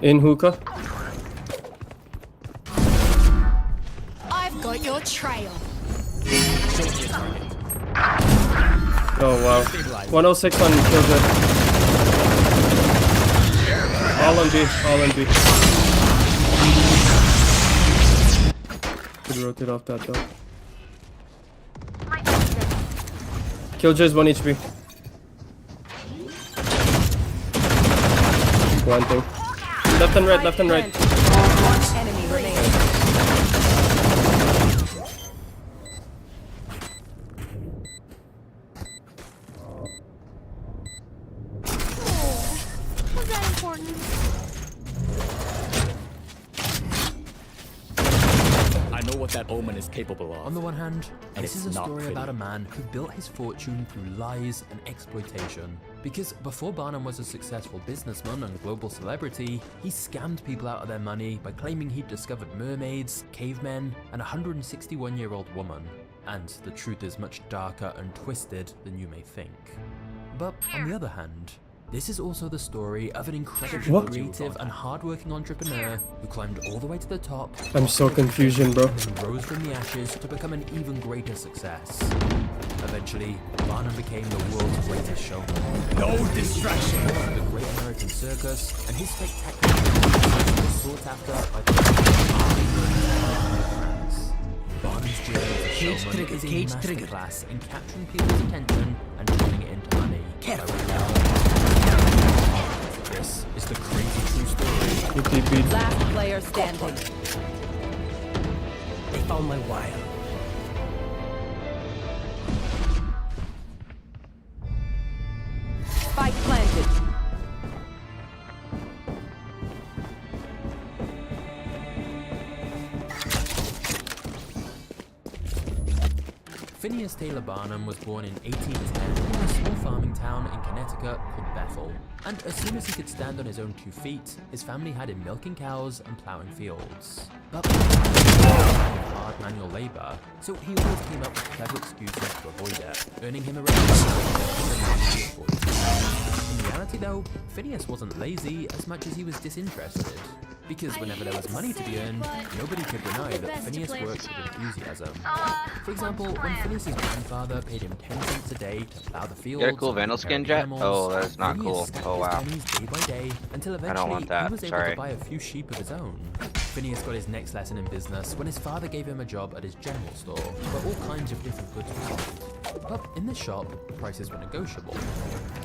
In hookah. I've got your trail. Oh wow. 106 on Killjoy. All on B. All on B. Could rotate off that though. Killjoy's 1 HP. One thing. Left and right, left and right. One enemy remaining. Was that important? I know what that omen is capable of. On the one hand, And this it's is a not story pretty. about a man who built his fortune through lies and exploitation. Because before Barnum was a successful businessman and global celebrity, he scammed people out of their money by claiming he'd discovered mermaids, cavemen, and a 161-year-old woman. And the truth is much darker and twisted than you may think. But on the other hand, this is also the story of an incredibly What? creative and hardworking entrepreneur who climbed all the way to the top. I'm so confusion, bro. And rose from the ashes to become an even greater success. Eventually, Barnum became the world's greatest showman. No distraction. The Great American Circus and his spectacular performances were sought after by the fans. Barnum's journey as a showman is a masterclass in capturing people's attention and turning it into money. This is the crazy true story. Good TP. Last player standing. They found my wire. Spike planted. Phineas Taylor Barnum was born in 1810 in a small farming town in Connecticut called Bethel. And as soon as he could stand on his own 2 feet, his family had him milking cows and plowing fields. But hard manual labor, so he always came up with clever excuses to avoid it, earning him a reputation. In reality though, Phineas wasn't lazy as much as he was disinterested. Because whenever there was money to be earned, nobody could deny that Phineas worked with enthusiasm. For example, when Phineas's grandfather paid him 10 cents a day to plow the fields, You got a cool and Vandal take care skin, of Jet? animals, Oh, that's not Phineas cool. stacked Oh, his wow. pennies day by day until don't eventually want that. he was able Sorry. to buy a few sheep of his own. Phineas got his next lesson in business when his father gave him a job at his general store, where all kinds of different goods were sold. But in this shop, prices were negotiable,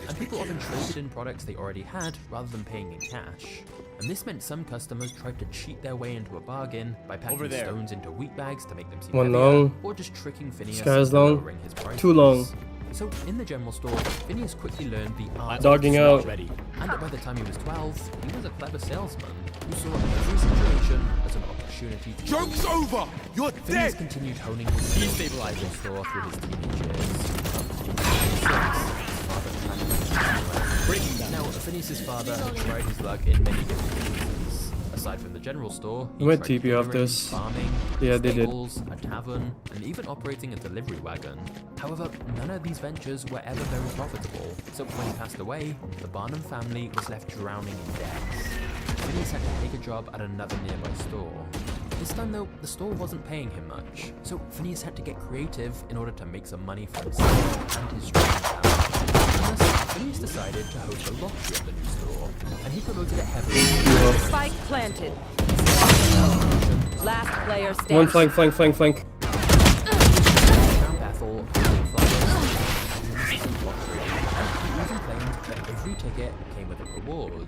and people often traded in products they already had rather than paying in cash. And this meant some customers tried to cheat their way into a bargain by packing Over there. stones into wheat bags to make them seem One heavier, long. or just tricking Phineas Sky's into long. lowering his prices. Too long. So in the general store, Phineas quickly learned the art Dogging of out. Ready. and by the time he was 12, he was a clever salesman who saw every situation as an opportunity to Joke's over! You're Phineas dead! continued honing his skills in the rifle store through his teenage years. Breaking down. Now, Phineas's father had tried his luck in many different businesses. Aside from the general store, he Went tried TP off catering, this. farming, Yeah, they did. stables, a tavern, and even operating a delivery wagon. However, none of these ventures were ever very profitable, so when he passed away, the Barnum family was left drowning in debt. Phineas had to take a job at another nearby store. This time though, the store wasn't paying him much, so Phineas had to get creative in order to make some money for himself and his streaming talent. Thus, Phineas decided to host a lottery at the new store, and he promoted it heavily. Spike planted. Last player standing. One flank, flank, flank, flank. Around Bethel, holding flyers, and lottery, and he even claimed that every ticket came with a reward.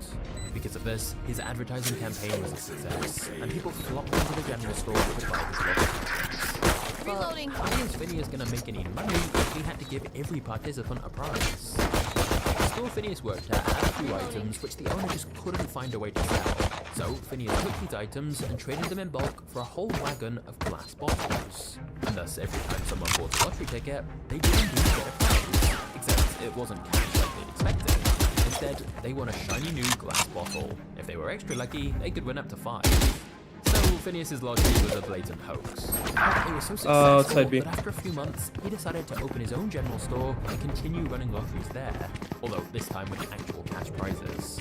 Because of this, his advertising campaign was a success, and people flocked into the general store to buy his lottery tickets. Reloading. How is Phineas gonna make any money if he had to give every participant a prize? The store Phineas worked at had a few items which the owner just couldn't find a way to sell. So Phineas took these items and traded them in bulk for a whole wagon of glass bottles. And thus, every time someone bought a lottery ticket, they did indeed get a prize. Except it wasn't cash like they'd expected. Instead, they won a shiny new glass bottle. If they were extra lucky, they could win up to 5. So Phineas's lottery was a blatant hoax. But it was so successful outside B. that after a few months, he decided to open his own general store and continue running lotteries there. Although this time with actual cash prizes.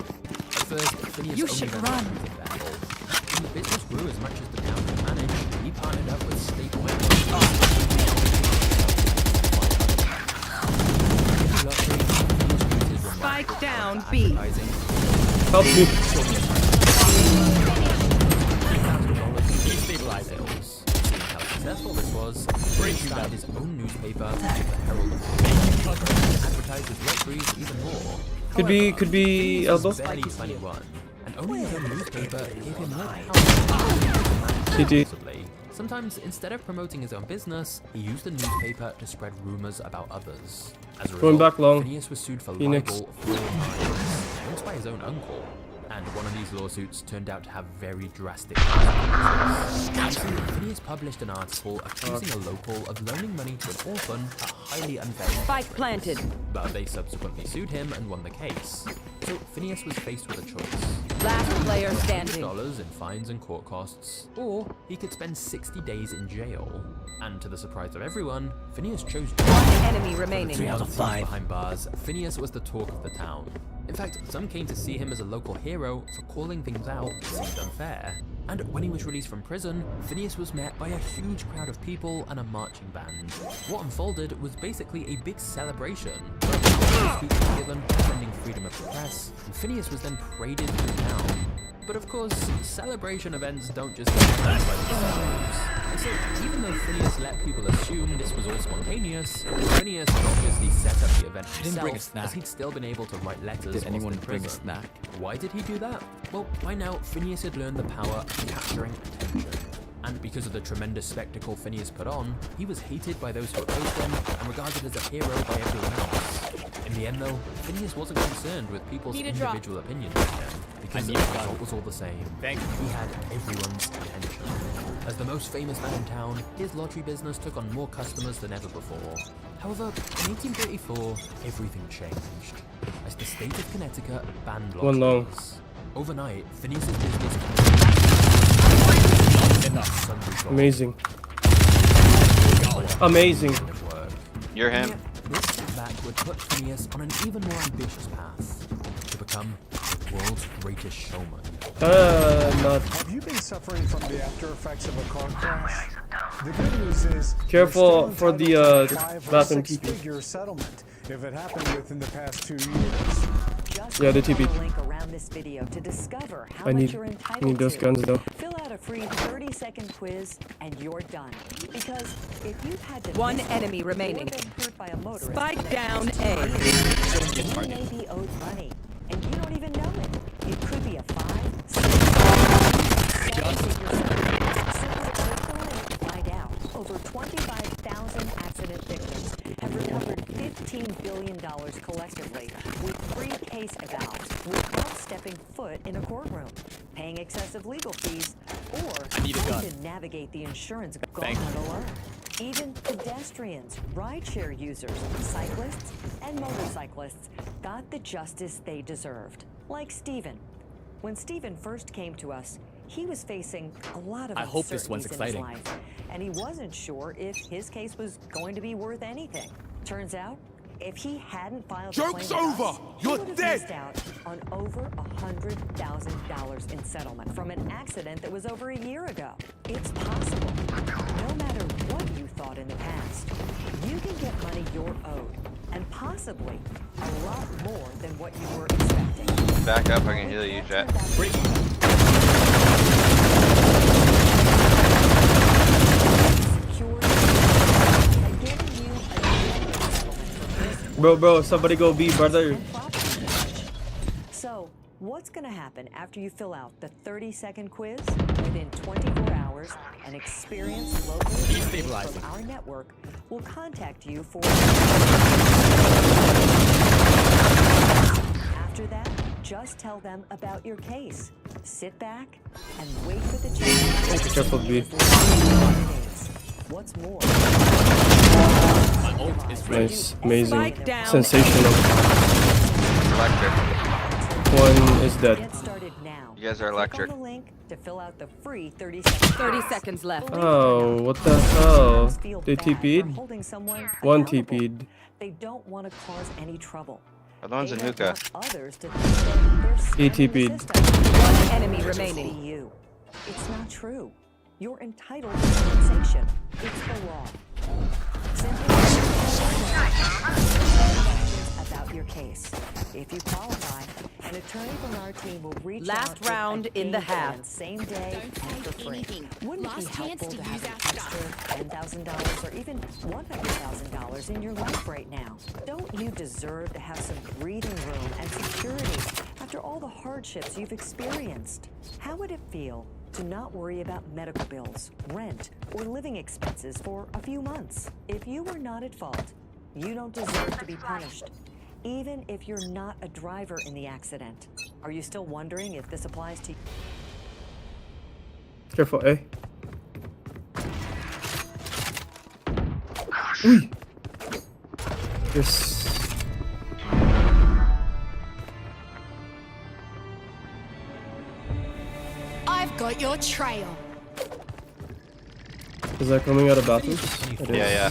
At first, Phineas You only should ran run. the battle. When the business grew as much as the town could manage, he partnered up with state oil. Spike down B. Help me. Sales. Seeing how successful this was, he started his own newspaper, the Herald of Fame, advertised his luxuries even more. Could be Phineas elbow. was barely 21, and owning his own newspaper gave him more power. CT. Possibly. Sometimes, instead of promoting his own business, he used the newspaper to spread rumors about others. As a Going result, back long. Phineas was sued for Phoenix. libel, fraud, once by his own uncle. And one of these lawsuits turned out to have very drastic consequences. Phineas published an article accusing a local of loaning money to an orphan at highly unfair Spike interest planted. rates. But they subsequently sued him and won the case. So Phineas was faced with a choice. Last player standing. $100 in fines and court costs, or he could spend 60 days in jail. And to the surprise of everyone, Phineas chose Enemy remaining. 3 out of 5 behind bars. Phineas was the talk of the town. In fact, some came to see him as a local hero for calling things out that seemed unfair. And when he was released from prison, Phineas was met by a huge crowd of people and a marching band. What unfolded was basically a big celebration, where a speech was given defending freedom of the press, and Phineas was then paraded through town. But of course, celebration events don't just get done by themselves. And so, even though Phineas let people assume this was all spontaneous, Phineas obviously set up the event himself, didn't bring a snack. as he'd still been able to write letters. Did whilst anyone in bring a prison. snack? Why did he do that? Well, by now, Phineas had learned the power of capturing attention. And because of the tremendous spectacle Phineas put on, he was hated by those who opposed him and regarded as a hero by everyone else. In the end though, Phineas wasn't concerned with people's individual opinions of him, because the result was all the same. Thank you. He had everyone's attention. As the most famous man in town, his lottery business took on more customers than ever before. However, in 1834, everything changed, as the state of Connecticut banned One long. lotteries. Overnight, Phineas's business Amazing. Amazing. You're him. This setback would put Phineas on an even more ambitious path to become the world's greatest showman. Not. Have you been suffering from the after effects of a car crash? The good news is Careful you're still for the, entitled to a 5 or bathroom 6 TP. figure settlement if it happened within the past 2 years. Yeah, the TP. Link around this video to discover how I much need you're entitled those to. guns though. Fill out a free 30-second quiz and you're done. Because if you've had to One miss enemy or remaining. been hurt by a motorist, Spike down A. you may be owed money and you don't even know it. It could be a 5, 6, 7-figure settlement. Simply click the link to find out. Over 25,000 accident victims have recovered $15 billion collectively with free case evals without stepping foot in a courtroom, paying excessive legal fees, or need a trying gun. to navigate the insurance Thank gauntlet alone. Even pedestrians, rideshare users, cyclists, and motorcyclists got the justice they deserved. Like Steven. When Steven first came to us, he was facing a lot of I hope this one's uncertainties in his exciting. life, and he wasn't sure if his case was going to be worth anything. Turns out, if he hadn't filed a claim Joke's with over! us, he You're would have dead! missed out on over $100,000 in settlement from an accident that was over a year ago. It's possible. No matter what you thought in the past, you can get money you're owed, and possibly a lot more than what you were expecting. Back up, I can heal you, Jet. Bro, somebody go B, brother. So, what's going to happen after you fill out the 30-second quiz? Within 24 hours, an experienced local attorney from our network will contact you for... After that, just tell them about your case. Sit back and wait for the chance. Careful, B. What's more... My ult is ready. Nice, amazing, Spike down. sensational. Electric. One is dead. Get started now. You guys are electric. Click on the link to fill out the free 30-second 30 seconds left. Oh, what the hell? They TP'd? One TP'd. They don't want to cause any trouble. Are the ones They in don't hookah? want others to think that they're spamming the TP'd. system. One enemy Be remaining. you. It's not true. You're entitled to compensation. It's the law. Simply about your case. If you qualify, an attorney from our team will reach Last out with round a in the game half. plan same day and for free. anything. Wouldn't it be Last chance helpful to to have use an our extra $10,000 or even $100,000 in your life right now? Don't you deserve to have some breathing room and security after all the hardships you've experienced? How would it feel to not worry about medical bills, rent, or living expenses for a few months? If you were not at fault, you don't deserve to be punished, even if you're not a driver in the accident. Are you still wondering if this applies to you? Careful, eh? Uy. Yes. I've got your trail. Is that coming out of bathrooms? It is. Yeah.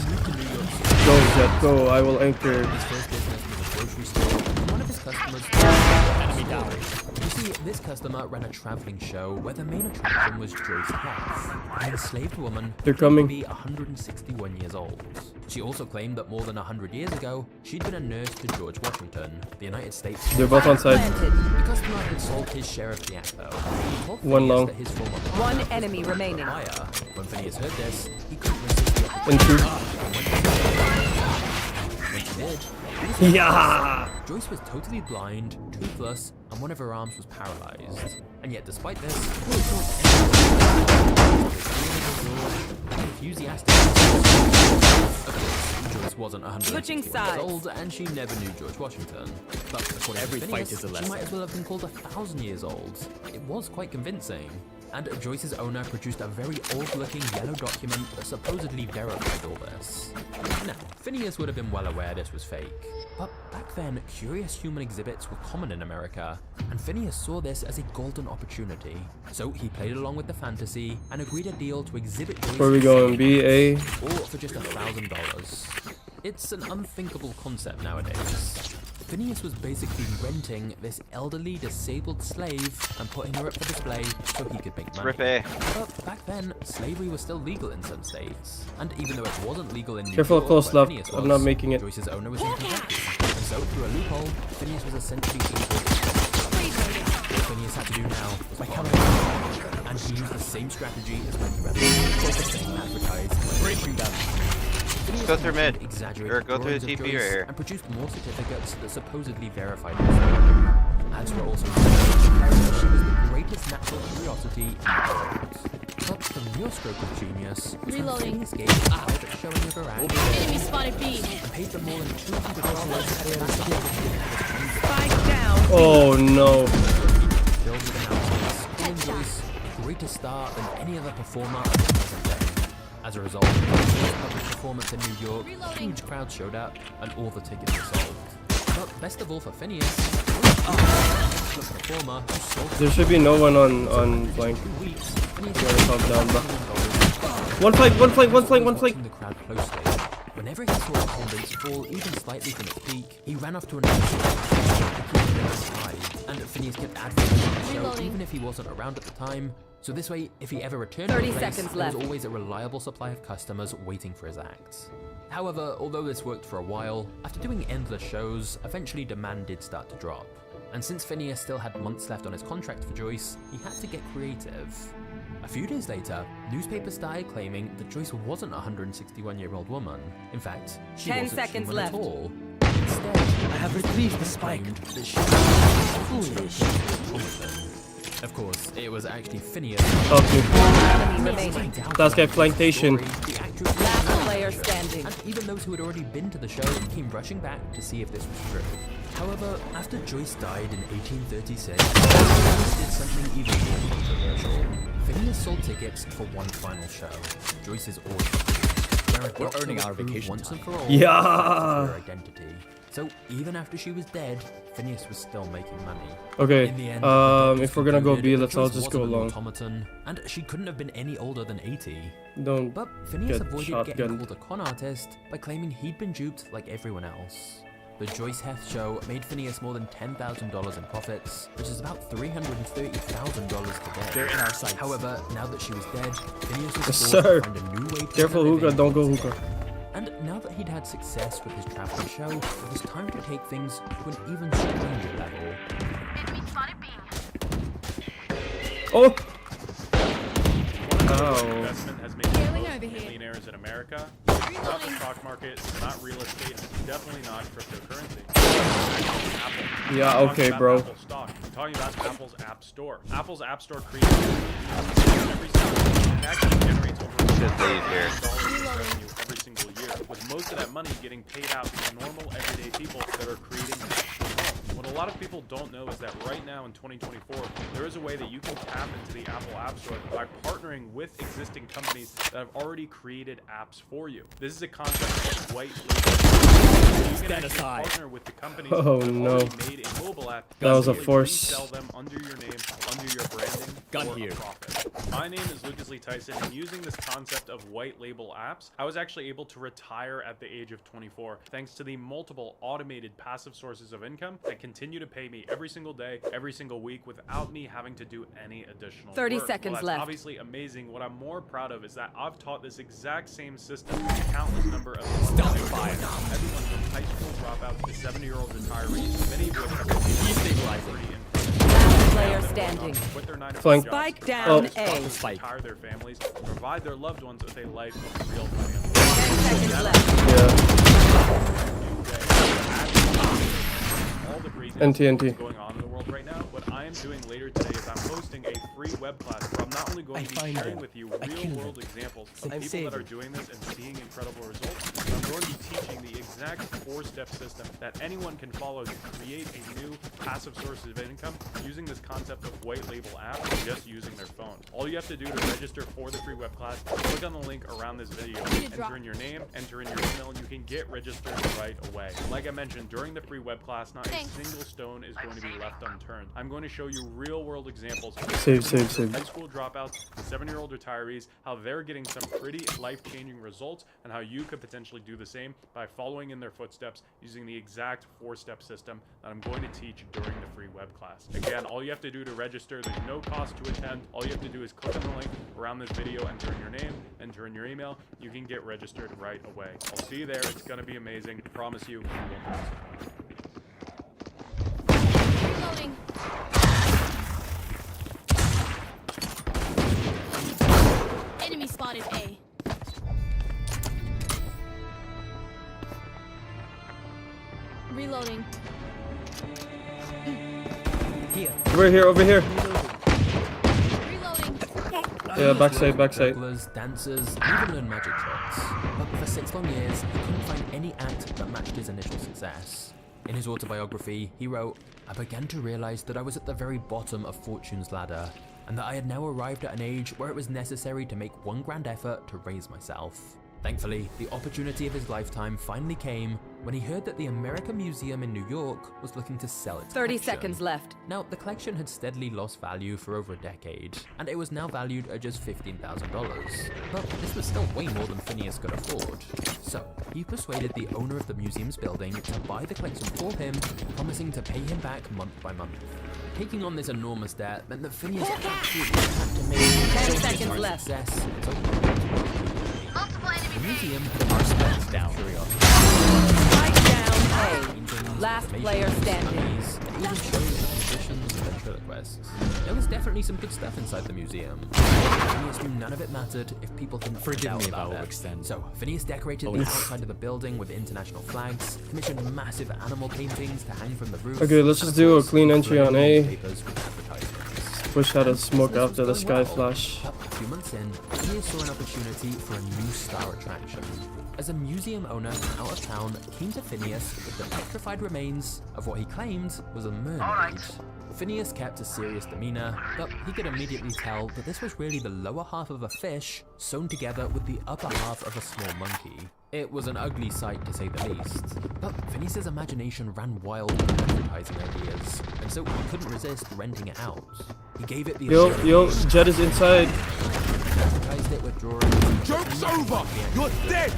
Go, Jet, go. I will anchor. His first business was a grocery store, and one of his customers enemy down. You see, this customer ran a traveling show where the main attraction was Joyce Heath, an enslaved woman They're who claimed coming. to be 161 years old. She also claimed that more than 100 years ago, she'd been a nurse to George Washington, the United States. They're both on side. Planted. The customer had sold his share of the act, though. He told One Phineas long. that his former One partner was enemy the remaining. buyer. When Phineas heard this, he couldn't resist the opportunity. And two. When she did, Phineas Yeah. Joyce was totally blind, toothless, and one of her arms was paralyzed. And yet, despite this, enthusiastic. Of course, Joyce wasn't 100 Switching years sides. old, and she never knew George Washington. But according Every to fight Phineas, is a she lesson. might as well have been called 1,000 years old. It was quite convincing. And Joyce's owner produced a very old-looking yellow document that supposedly verified all this. Now, Phineas would have been well aware this was fake. But back then, curious human exhibits were common in America, and Phineas saw this as a golden opportunity. So he played along with the fantasy and agreed a deal to exhibit Joyce Where are we going? B, A. all for just $1,000. It's an unthinkable concept nowadays. Phineas was basically renting this elderly, disabled slave and putting her up for display so he could make money. Rip A. But back then, slavery was still legal in some states. And even though it wasn't legal in New Careful, York, close where left. Phineas I'm was, not making it. Joyce's owner was in Kentucky. And so, through a loophole, Phineas was essentially able to All Phineas had to do now was become a and he used the same strategy as when he ran the advertised. Breaking down. Go through mid. Exaggerated Or go through drawings the of TP right Joyce here. and produced more certificates that supposedly verified her story. Ads were also declaring she was the greatest natural curiosity in the world. But the real stroke of genius was when Reloading. Phineas gave a private showing of her act Enemy spotted B. and paid them more than $200 Spike down. Oh no. filled with announcements calling Joyce a greater star than any other performer of the present day. As a result of the public performance in New York, a huge crowd showed up and all the tickets were sold. But best of all for Phineas, the performer who sold There should be no one on flank. 2 weeks. Phineas Gotta calm down, bro. One One flank. watching the crowd closely. Whenever he saw attendance fall even slightly from its peak, he ran off to another show to keep the demand high. And Phineas kept advertising the show Reloading. even if he wasn't around at the time. So this way, if he ever returned 30 to the place, seconds there was left. always a reliable supply of customers waiting for his acts. However, although this worked for a while, after doing endless shows, eventually demand did start to drop. And since Phineas still had months left on his contract for Joyce, he had to get creative. A few days later, newspapers started claiming that Joyce wasn't a 161-year-old woman. In fact, she 10 wasn't seconds human left. at all. Instead, I have retrieved the spike that she was foolish. Of course, it was actually Phineas. Help you. Enemy remaining. Last guy flanktation. The actress Last player standing. and even those who had already been to the show came rushing back to see if this was true. However, after Joyce died in 1836, Phineas did something even more controversial. Phineas sold tickets for one final show, Joyce's orgy, where a We're doctor earning would our prove vacation once and time. for all Yeah. her identity. So even after she was dead, Phineas was still making money. Okay. In the end, the doctors If we're gonna go concluded B, that let's all Joyce just go wasn't an long. automaton, and she couldn't have been any older than 80. Don't. But Phineas Get avoided getting shotgunned. called a con artist by claiming he'd been duped like everyone else. The Joyce Heth show made Phineas more than $10,000 in profits, which is about $330,000 today. They're in our sights. However, now that she was dead, Phineas was Yes, forced sir. to find a new way to Careful, earn a hookah. living. Don't go hookah. And now that he'd had success with his traveling show, it was time to take things to an even stranger level. Oh! One Ow. of the investment has made Going most over here. millionaires in America. It's not the stock market, it's not real estate, it's definitely not cryptocurrency. Apple. Yeah, I'm okay, talking about bro. Apple stock. I'm talking about Apple's App Store. Apple's App Store creates every single and actually generates over Should leave here. $1 in revenue every single year, with most of that money getting paid out to normal everyday people that are creating apps from home. What a lot of people don't know is that right now in 2024, there is a way that you can tap into the Apple App Store by partnering with existing companies that have already created apps for you. This is a concept of white label. You can actually partner with the companies Oh, that have no. already made a mobile app. That was a and force. resell them under your name, under your branding, Gun for here. a profit. My name is Lucas Lee Tyson, and using this concept of white label apps, I was actually able to retire at the age of 24, thanks to the multiple automated passive sources of income that continue to pay me every single day, every single week, without me having to do any additional 30 work. seconds Well, that's left. obviously amazing. What I'm more proud of is that I've taught this exact same system to countless number of Stop fire. everyone from high school dropouts to 70-year-old retirees, many of which have been Destabilizing. Last player standing. quit their 9 to 5 Flank. jobs, Spike down Oh. A. Spike. retire their families, and provide their loved ones with a life of real financial 10 seconds left. Yeah. all the crazy NT. going on in the world right now. What I am doing later today is I'm hosting a free web class where I'm not only going to be find sharing them. with you I kill real world them. examples of I've people saved that are them. doing this and seeing incredible results, but I'm going to be teaching the exact 4-step system that anyone can follow to create a new passive source of income using this concept of white label apps just using their phone. All you have to do to register for the free web class, click on the link around this video, enter in your name, enter in your email, and you can get registered right away. Like I mentioned, during the free web class, not a single stone is going to be left unturned. I'm going to show you real world examples of Save. high school dropouts, 7-year-old retirees, how they're getting some pretty life-changing results, and how you could potentially do the same by following in their footsteps using the exact 4-step system that I'm going to teach during the free web class. Again, all you have to do to register, there's no cost to attend. All you have to do is click on the link around this video, enter in your name, enter in your email. You can get registered right away. I'll see you there. It's going to be amazing. I promise you, you won't be disappointed. Reloading. Enemy spotted A. Reloading. Here. Over here. Reloading. Yeah, backside. Jugglers, dancers, even learned magic tricks. But for 6 long years, he couldn't find any act that matched his initial success. In his autobiography, he wrote, "I began to realize that I was at the very bottom of fortune's ladder, and that I had now arrived at an age where it was necessary to make one grand effort to raise myself." Thankfully, the opportunity of his lifetime finally came when he heard that the American Museum in New York was looking to sell its 30 collection. seconds left. Now, the collection had steadily lost value for over a decade, and it was now valued at just $15,000. But this was still way more than Phineas could afford. So, he persuaded the owner of the museum's building to buy the collection for him, promising to pay him back month by month. Taking on this enormous debt meant that Phineas absolutely had to make 10 a seconds left. success. The museum had arsenals down. Spike down A. Paintings, Last information, player standing. studies, and even shows of musicians and ventriloquists. There was definitely some good stuff inside the museum. Phineas knew none of it mattered if people didn't Forgive find out me if I about it. overextend. So Phineas decorated the outside of the building with international flags, commissioned massive animal paintings to hang from the roof. Okay, let's just and of do a course, clean entry on A. newspapers with advertisements. Push out a smoke Business after the was sky going well, flash. but a few months in, Phineas saw an opportunity for a new star attraction. As a museum owner out of town came to Phineas with the petrified remains of what he claimed was a mermaid. Phineas kept a serious demeanor, but he could immediately tell that this was really the lower half of a fish sewn together with the upper half of a small monkey. It was an ugly sight to say the least, but Phineas's imagination ran wild with advertising ideas, and so he couldn't resist renting it out. He gave it the Yo, Jet is inside. advertised it with drawings. Joke's over! You're dead!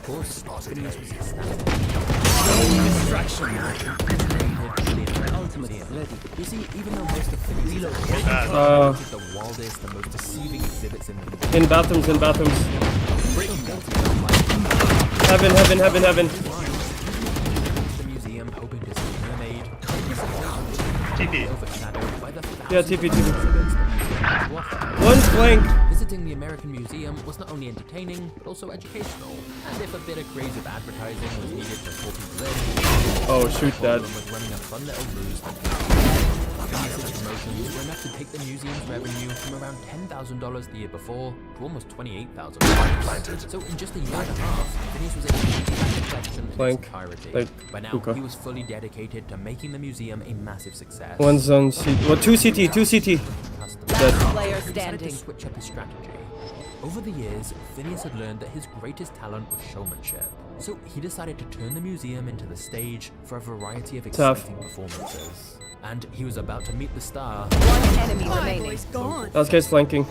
course, Phineas was ecstatic. Distraction. You see, even though most of Phineas the wildest and most deceiving exhibits in the In bathrooms, in bathrooms. Heaven. The museum hoping to see a mermaid. TP. Overshadowed by the Yeah, thousands TP. of exhibits the museum had to offer. One's flanked. Visiting the American Museum was not only entertaining, but also educational. And if a bit of creative advertising was needed to pull people in, Oh, shoot that. Baldwin was running a fun little ruse that Phineas's promotions were enough to take the museum's revenue from around $10,000 the year before to almost $28,000. So in just a year and a half, Phineas was able to keep the collection in its Flank. entirety. Like, By now, hookah. he was fully dedicated to making the museum a massive success. One's on CT. Well, 2 CT. Customers. Last player He decided to standing. switch up his strategy. Over the years, Phineas had learned that his greatest talent was showmanship. So he decided to turn the museum into the stage for a variety of Tough. exciting performances. And he was about to meet the star. One enemy My remaining. boy's gone. Last guy's flanking.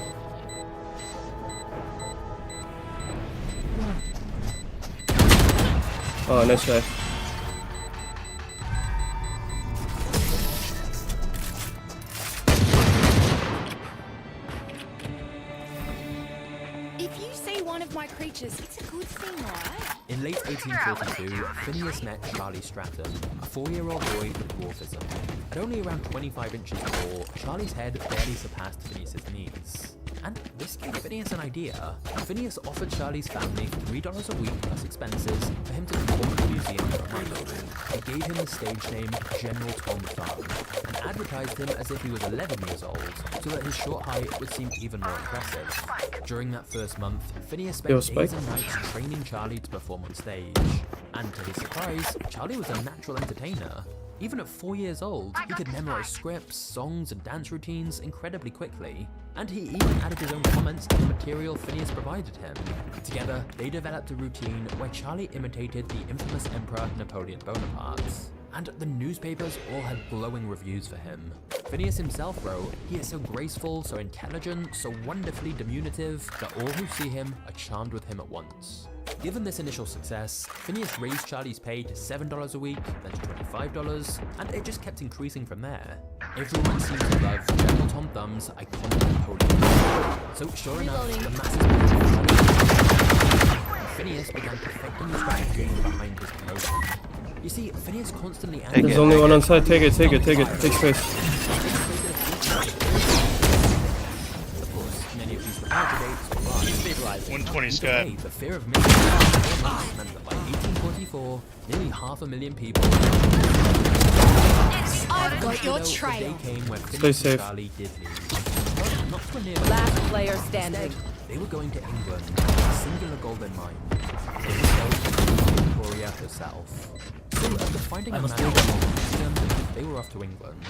Oh, nice try. If you see one of my creatures, it's a good thing, right? In late 1842, Phineas met Charlie Stratton, a 4-year-old boy with dwarfism. At only around 25 inches tall, Charlie's head barely surpassed Phineas's knees. And this gave Phineas an idea. Phineas offered Charlie's family $3 a week plus expenses for him to perform at the museum for a month. They gave him the stage name General Tom Thumb and advertised him as if he was 11 years old, so that his short height would seem even more impressive. During that first month, Phineas spent days Spike. and nights training Charlie to perform on stage. And to his surprise, Charlie was a natural entertainer. Even at 4 years old, he could memorize scripts, songs, and dance routines incredibly quickly. And he even added his own comments to the material Phineas provided him. Together, they developed a routine where Charlie imitated the infamous Emperor Napoleon Bonaparte. And the newspapers all had glowing reviews for him. Phineas himself wrote, "He is so graceful, so intelligent, so wonderfully diminutive, that all who see him are charmed with him at once." Given this initial success, Phineas raised Charlie's pay to $7 a week, then to $25, and it just kept increasing from there. Everyone seemed to love General Tom Thumb's iconic Napoleon. So sure enough, the masses began to Phineas began perfecting the strategy behind his promotion. You see, Phineas constantly Take There's it. only one on side. Take it. Take space. Of course, many of these repair debates were wrong. 120 Either sky. way, the fear of missing out meant that by 1844, nearly 500,000 people. I've got your The day trail. came when Stay Phineas safe. and Charlie did leave. But not to a nearby. Last player standing. They were going to England, a singular goal in mind. It was held by Victoria herself. So after finding a man they were off to England.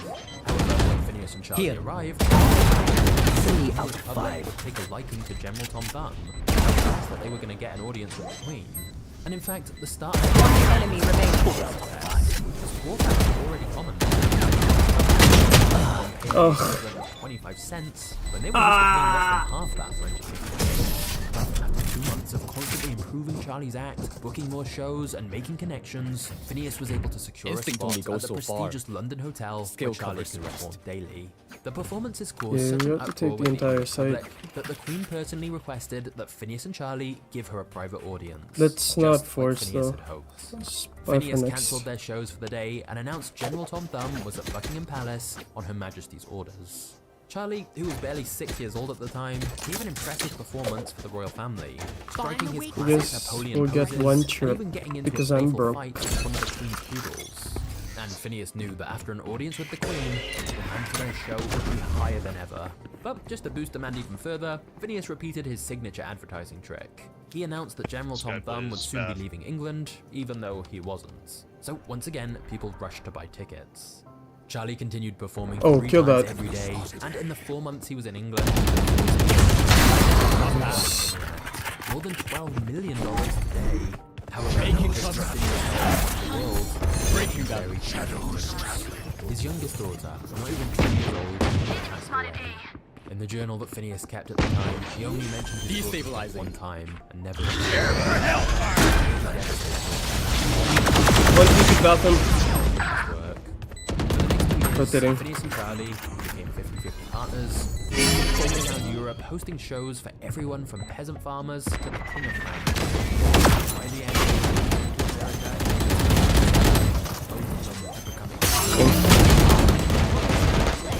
However, when Phineas and Charlie arrived, 3 out of public 5. would take a liking to General Tom Thumb, that they were going to get an audience with the Queen. And in fact, the start of One enemy remaining. this warfare was already common. Oh. 25 cents, when they were used to paying less than half that for entertainment. But after 2 months of constantly improving Charlie's act, booking more shows, and making connections, Phineas was able to secure Instinct a only spot goes at the so far. prestigious London hotel Skill where Charlie covers the could rest. perform daily. The performances caused Yeah, such you an have to uproar take the with entire English public site. that the Queen personally requested that Phineas and Charlie give her a private audience. Let's just not like force, Phineas though. had hoped. Bye Phineas for cancelled next. their shows for the day and announced General Tom Thumb was at Buckingham Palace on Her Majesty's orders. Charlie, who was barely 6 years old at the time, gave an impressive performance for the royal family, striking his classic Yes, Napoleon we'll get poses, one and trip, even getting into because a I'm playful broke. fight with one of the Queen's poodles. And Phineas knew that after an audience with the Queen, demand for their show would be higher than ever. But just to boost demand even further, Phineas repeated his signature advertising trick. He announced that General Tom Thumb would soon be leaving England, even though he wasn't. So once again, people rushed to buy tickets. Charlie continued performing Oh, 3 kill times that. every day, and in the 4 months he was in England, more than $12 million a day. However, Making his cover. the world Breaking down. very shadows. His youngest daughter, not even 2 years old, passed away. In the journal that Phineas kept at the time, he only mentioned his Destabilizing. one time and never One TP bathroom. work. For the next 2 years, Rotating. Phineas and Charlie became 50-50 partners, traveling around Europe, hosting shows for everyone from peasant farmers to the king of France. By the end,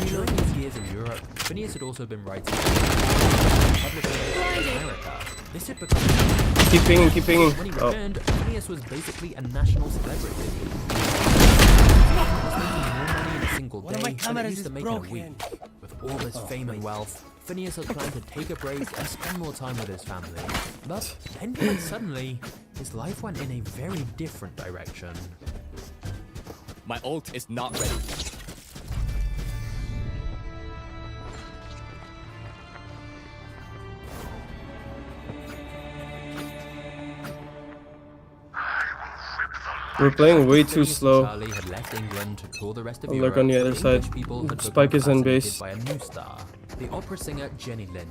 during his years in Europe, Phineas had also been writing publishing in America. This had become Keep pinging, keep pinging. when he Oh, returned, Phineas was basically a national celebrity. He was making more money in a single day than he used to make in a week. With all this fame and wealth, Phineas had planned to take a break and spend more time with his family. But then quite suddenly, his life went in a very different direction. My ult is not ready. we're playing way too Phineas and slow. Charlie had left England to tour the rest of I'll Europe. look on the other English side. people had Spike become is in fascinated base. by a new star, the opera singer Jenny Lind,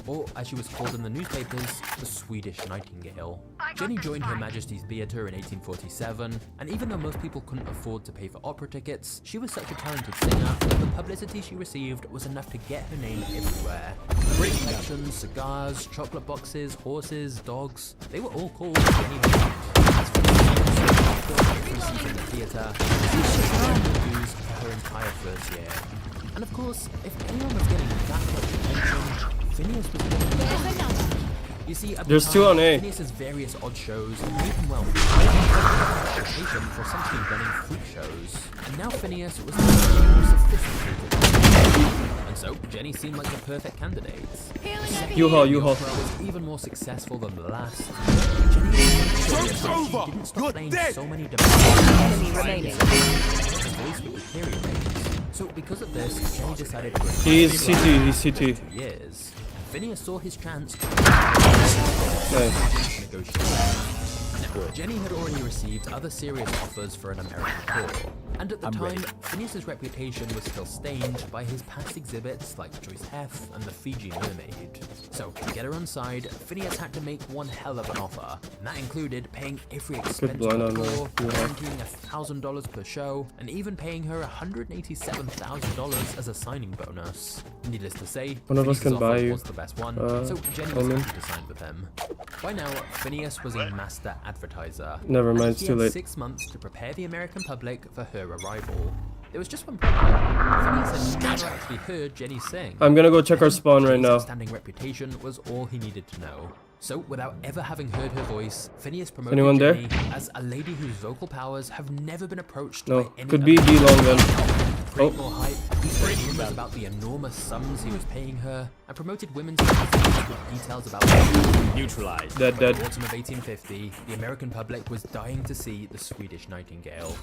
or as she was called in the newspapers, the Swedish Nightingale. Jenny joined Her Majesty's Theatre in 1847, and even though most people couldn't afford to pay for opera tickets, she was such a talented singer that the publicity she received was enough to get her name everywhere. Great collections, cigars, chocolate boxes, horses, dogs, they were all called Jenny Lind. As for every seat in the theatre, she used for her entire first year. And of course, if anyone was getting that much attention, Phineas was getting There's another. You see, at There's the two time, on A. Phineas's various odd shows made him well reputation for essentially running freak shows. And now Phineas was the more sophisticated. And so, Jenny seemed like the perfect candidate. Healing up U-Haul, The U-Haul. opera was even more successful than the last. Jenny didn't stop playing so many Enemy remaining. her voice would deteriorate. So because of this, Jenny decided to He's CT, he's CT. 2 years. Phineas saw his chance Nice. to negotiate. Now, Jenny had already received other serious offers for an American tour, and at the time, Phineas's reputation was still stained by his past exhibits like Joyce Heth and the Fiji Mermaid. So, to get her on side, Phineas had to make one hell of an offer, and that included paying every expense blind on the on tour, the- yeah. guaranteeing $1,000 per show, and even paying her $187,000 as a signing bonus. Needless to say, One of us Phineas's can offer buy you. was the best one, so Jenny I was mean. happy to sign with him. By now, Phineas was a master advertiser. Never and mind, it's he too had late. 6 months to prepare the American public for her arrival. There was just one problem. Phineas had never actually heard Jenny sing. I'm gonna go check our spawn right Jenny's now. outstanding reputation was all he needed to know. So, without ever having heard her voice, Phineas promoted Anyone there? Jenny as a lady whose vocal powers have never been approached No, by any could other be female. D-long then. To create Oh. more hype, he spread rumors about the enormous sums he was paying her, and promoted women's magazines with details about Neutralized. Dead, By dead. the autumn of 1850, the American public was dying to see the Swedish Nightingale.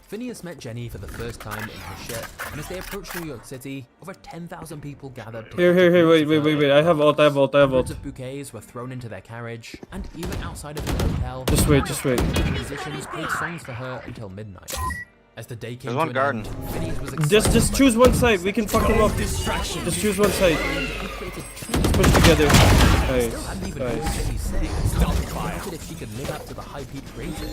Phineas met Jenny for the first time in his ship, and as they approached New York City, over 10,000 people gathered to Here, wait. I have ult. Hundreds ult. of bouquets were thrown into their carriage, and even outside of the hotel, Just wait. musicians played songs for her until midnight. As the day came There's one to an garden. end, Phineas was excited Just by choose the one side. We can fuck him up. Distraction. Just choose one side. He created Push together. Still Nice. hadn't even heard Nice. Jenny sing. Doubted if she could live up to the hype he created.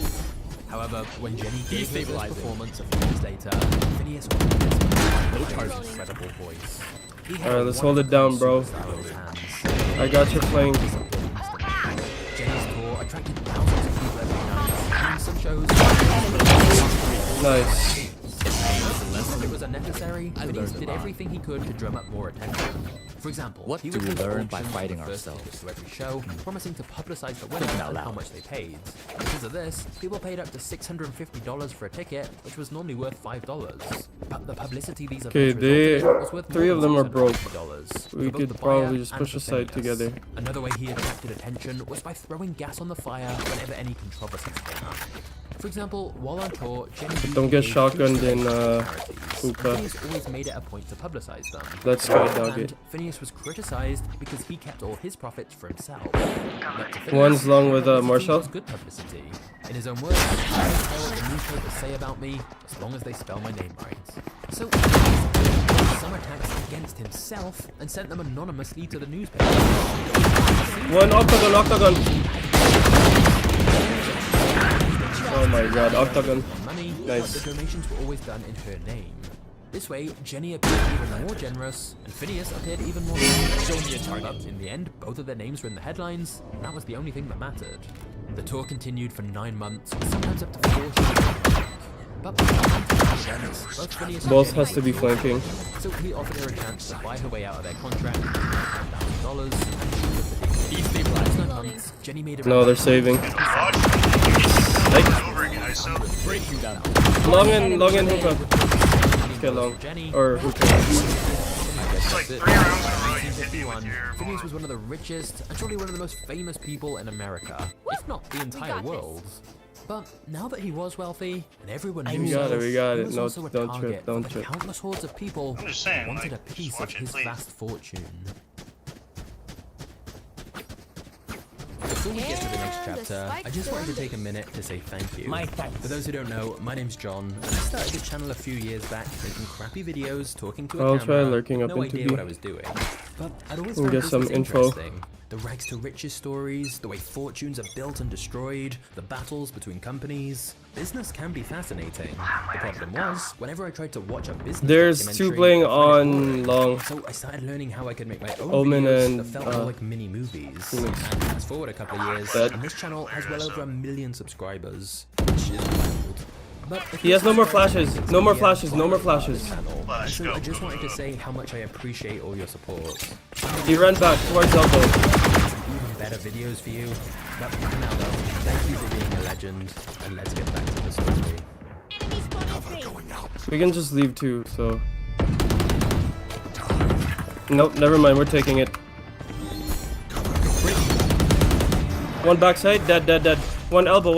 However, when Jenny gave her first performance a few years later, Phineas was her incredible voice. He had Alright, let's a hold it down, wonderful bro. superstar in his hands. I got your flank. Jenny's tour attracted thousands of people every night, and in some shows, Nice. when it was unnecessary, Phineas did everything he could to drum up more attention. For example, What he do would we hold learn by auctions for fighting the first ourselves? tickets to every show, promising to publicize the winners out and how loud. much they paid. Because of this, people paid up to $650 for a ticket, which was normally worth $5. But the publicity these Okay, events resulted in was worth three more of than them are broke. $650 We for both could the probably buyer just and push for aside Phineas. together. Another way he attracted attention was by throwing gas on the fire whenever any controversy came up. For example, while on tour, Jenny Don't get gave shotgunned huge in, charities. hookah. Phineas always made it a point to publicize them. Let's On the try other dog hand, it. Phineas was criticized because he kept all his profits for himself. But to Phineas, One's long with publicity Marshall. was good publicity. In his own words, I don't care what the newspapers say about me, as long as they spell my name right. So, he launched some attacks against himself and sent them anonymously to the newspaper. One octagon. Oh my god, octagon. Money, Nice. but the donations were always done in her name. This way, Jenny appeared even more generous, and Phineas appeared even more selfish. But in the end, both of their names were in the headlines, and that was the only thing that mattered. The tour continued for 9 months, sometimes up to 4 shows. But both Phineas and Both Jenny has to be flanking. So he offered her a chance to buy her way out of their contract, $1,000, and she took the deal. Last 9 months, Jenny made a No, they're saving. Break you down. Long in hookah. Okay, long. Or hookah. It's like 3 rounds in a row. You hit me with your Phineas was one of the richest and surely one of the most famous people in America, if not the entire world. But now that he was wealthy and everyone knew We got so, it, we got he it. was No, also a don't target trip, don't for the trip. countless hordes of people I'm just saying, who wanted like, a piece just of watch it, his please. vast fortune. Before we get to the next chapter, I just wanted to take a minute to say thank you. For those who don't know, my name's John, and I started the channel a few years back making crappy videos, talking to a I'll camera, try lurking up no into idea B. what I was doing. But I'd always We'll found get this some was info. interesting. The rags to riches stories, the way fortunes are built and destroyed, the battles between companies. Business can be fascinating. The problem was, whenever I tried to watch a business There's documentary, two playing I found it on boring. long. So I started learning how I could make my own Omen videos and, that felt more like mini movies. Phoenix. And fast forward a couple of years, Dead. and this channel has well over 1 million subscribers, which is wild. But if He you has no more subscribe to flashes. Magnatesmedia, No more flashes. No more follow flashes. the channel. And Flash, so go. I just wanted to say how much I appreciate all your support. He ran back towards elbow. Even better videos for you. But for now though, thank you for being a legend, and let's get back to the story. We can just leave too, so. Nope, never mind, we're taking it. One backside, dead. One elbow.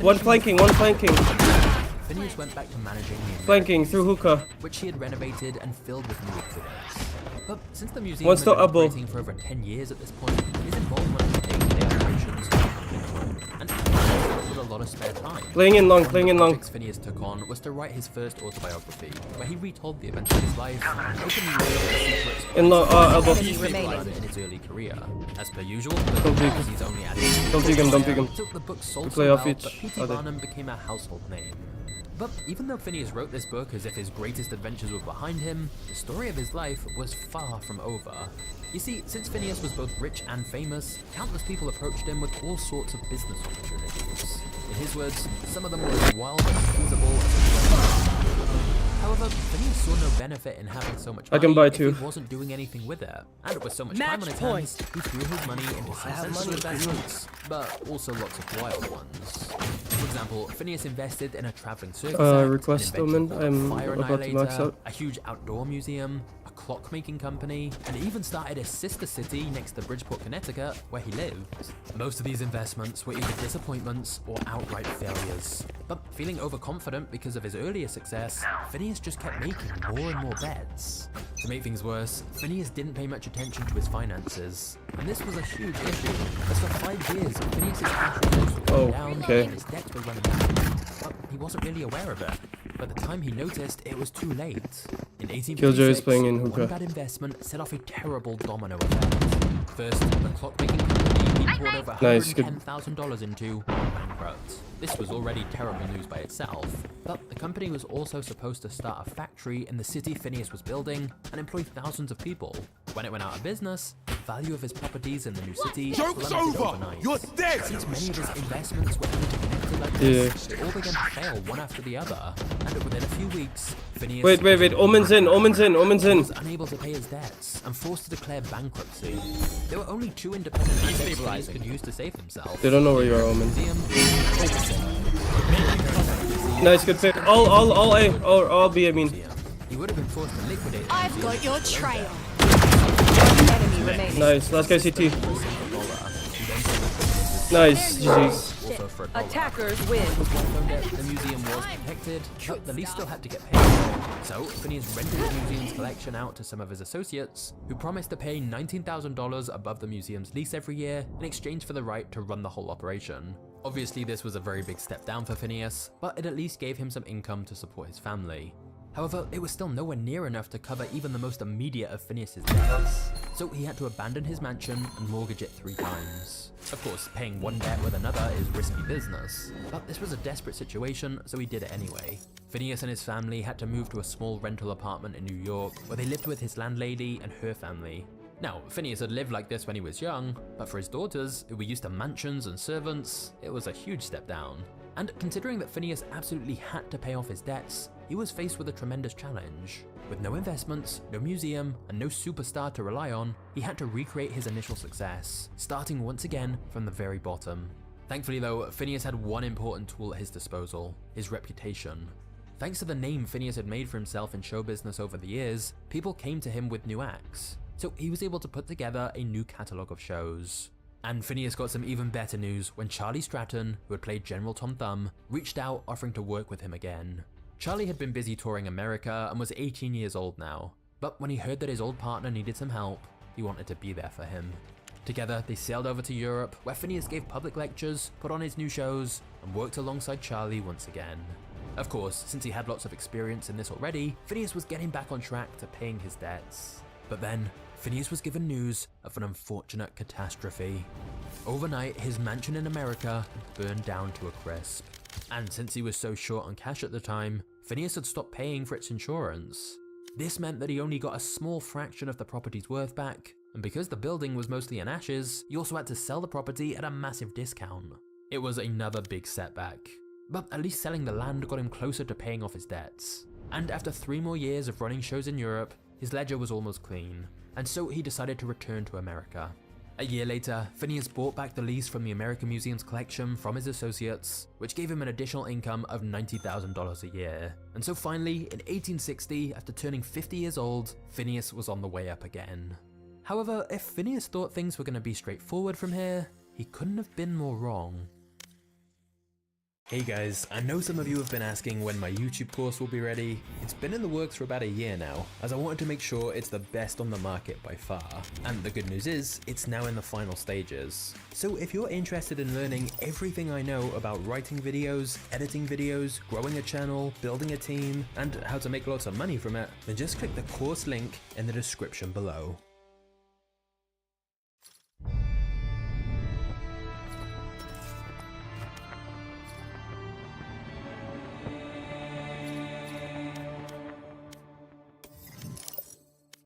One flanking. Phineas went back to managing the Flanking through hookah. which he had renovated and filled with new exhibits. But since the museum One's had still been elbow. operating for over 10 years at this point, his involvement in day-to-day operations had been and with a lot of spare time. Playing in long. One of the projects Phineas took on was to write his first autobiography, where he retold the events of his life and openly revealed the secrets In long, elbow. Enemy remaining. in his early career. As per usual, Don't peek. he's only added Don't peek him. so the book sold play so off well each that P.T. other. Barnum became a household name. But even though Phineas wrote this book as if his greatest adventures were behind him, the story of his life was far from over. You see, since Phineas was both rich and famous, countless people approached him with all sorts of business opportunities. In his words, some of them were as wild and feasible as However, Phineas saw no benefit in having so much money I can buy if two. he wasn't doing anything with it. And with so much time on his hands, he threw his money into some sensible investments, but also lots of wild ones. For example, Phineas invested in a traveling circus act, request an invention Omen, called a I'm fire about to max annihilator, out. a huge outdoor museum, a clock-making company, and even started a sister city next to Bridgeport, Connecticut, where he lived. Most of these investments were either disappointments or outright failures. But feeling overconfident because of his earlier success, Phineas just kept making more and more bets. To make things worse, Phineas didn't pay much attention to his finances, and this was a huge issue, as for 5 years, Phineas's cash reserves were going down okay. and his debts were running out. But he wasn't really aware of it. By the time he noticed, it was too late. In 1856, Killjoy is playing in one hookah. bad investment set off a terrible domino effect. First, the clock-making company he poured over Nice, good. $110,000 into went bankrupt. This was already terrible news by itself, but the company was also supposed to start a factory in the city Phineas was building and employ thousands of people. When it went out of business, the value of his properties in the new city plummeted overnight. You're dead! Since many of his investments were interconnected like this, they all began to fail one after the other, and within a few weeks, Phineas Wait. Omen's in. was unable to pay his debts and forced to declare bankruptcy. There were only two independent assets Phineas could use to save himself. They don't know where you are, Omen. Museum, Nice, good pick. All A. Or all B, I mean. he would have been forced to liquidate the I've museum got your for their trail. debt. Enemy remaining. Nice, last guy CT. For $1 he then sold his business Nice, GG's. also for $1. Attackers win. The museum was protected, but the lease still had to get paid. So Phineas rented the museum's collection out to some of his associates, who promised to pay $19,000 above the museum's lease every year in exchange for the right to run the whole operation. Obviously, this was a very big step down for Phineas, but it at least gave him some income to support his family. However, it was still nowhere near enough to cover even the most immediate of Phineas's debts, so he had to abandon his mansion and mortgage it 3 times. Of course, paying one debt with another is risky business, but this was a desperate situation, so he did it anyway. Phineas and his family had to move to a small rental apartment in New York, where they lived with his landlady and her family. Now, Phineas had lived like this when he was young, but for his daughters, who were used to mansions and servants, it was a huge step down. And considering that Phineas absolutely had to pay off his debts, he was faced with a tremendous challenge. With no investments, no museum, and no superstar to rely on, he had to recreate his initial success, starting once again from the very bottom. Thankfully though, Phineas had one important tool at his disposal: his reputation. Thanks to the name Phineas had made for himself in show business over the years, people came to him with new acts, so he was able to put together a new catalogue of shows. And Phineas got some even better news when Charlie Stratton, who had played General Tom Thumb, reached out offering to work with him again. Charlie had been busy touring America and was 18 years old now, but when he heard that his old partner needed some help, he wanted to be there for him. Together, they sailed over to Europe, where Phineas gave public lectures, put on his new shows, and worked alongside Charlie once again. Of course, since he had lots of experience in this already, Phineas was getting back on track to paying his debts. But then, Phineas was given news of an unfortunate catastrophe. Overnight, his mansion in America had burned down to a crisp. And since he was so short on cash at the time, Phineas had stopped paying for its insurance. This meant that he only got a small fraction of the property's worth back, and because the building was mostly in ashes, he also had to sell the property at a massive discount. It was another big setback, but at least selling the land got him closer to paying off his debts. And after 3 more years of running shows in Europe, his ledger was almost clean, and so he decided to return to America. A year later, Phineas bought back the lease from the American Museum's collection from his associates, which gave him an additional income of $90,000 a year. And so finally, in 1860, after turning 50 years old, Phineas was on the way up again. However, if Phineas thought things were going to be straightforward from here, he couldn't have been more wrong. Hey guys, I know some of you have been asking when my YouTube course will be ready. It's been in the works for about a year now, as I wanted to make sure it's the best on the market by far. And the good news is, it's now in the final stages. So if you're interested in learning everything I know about writing videos, editing videos, growing a channel, building a team, and how to make lots of money from it, then just click the course link in the description below.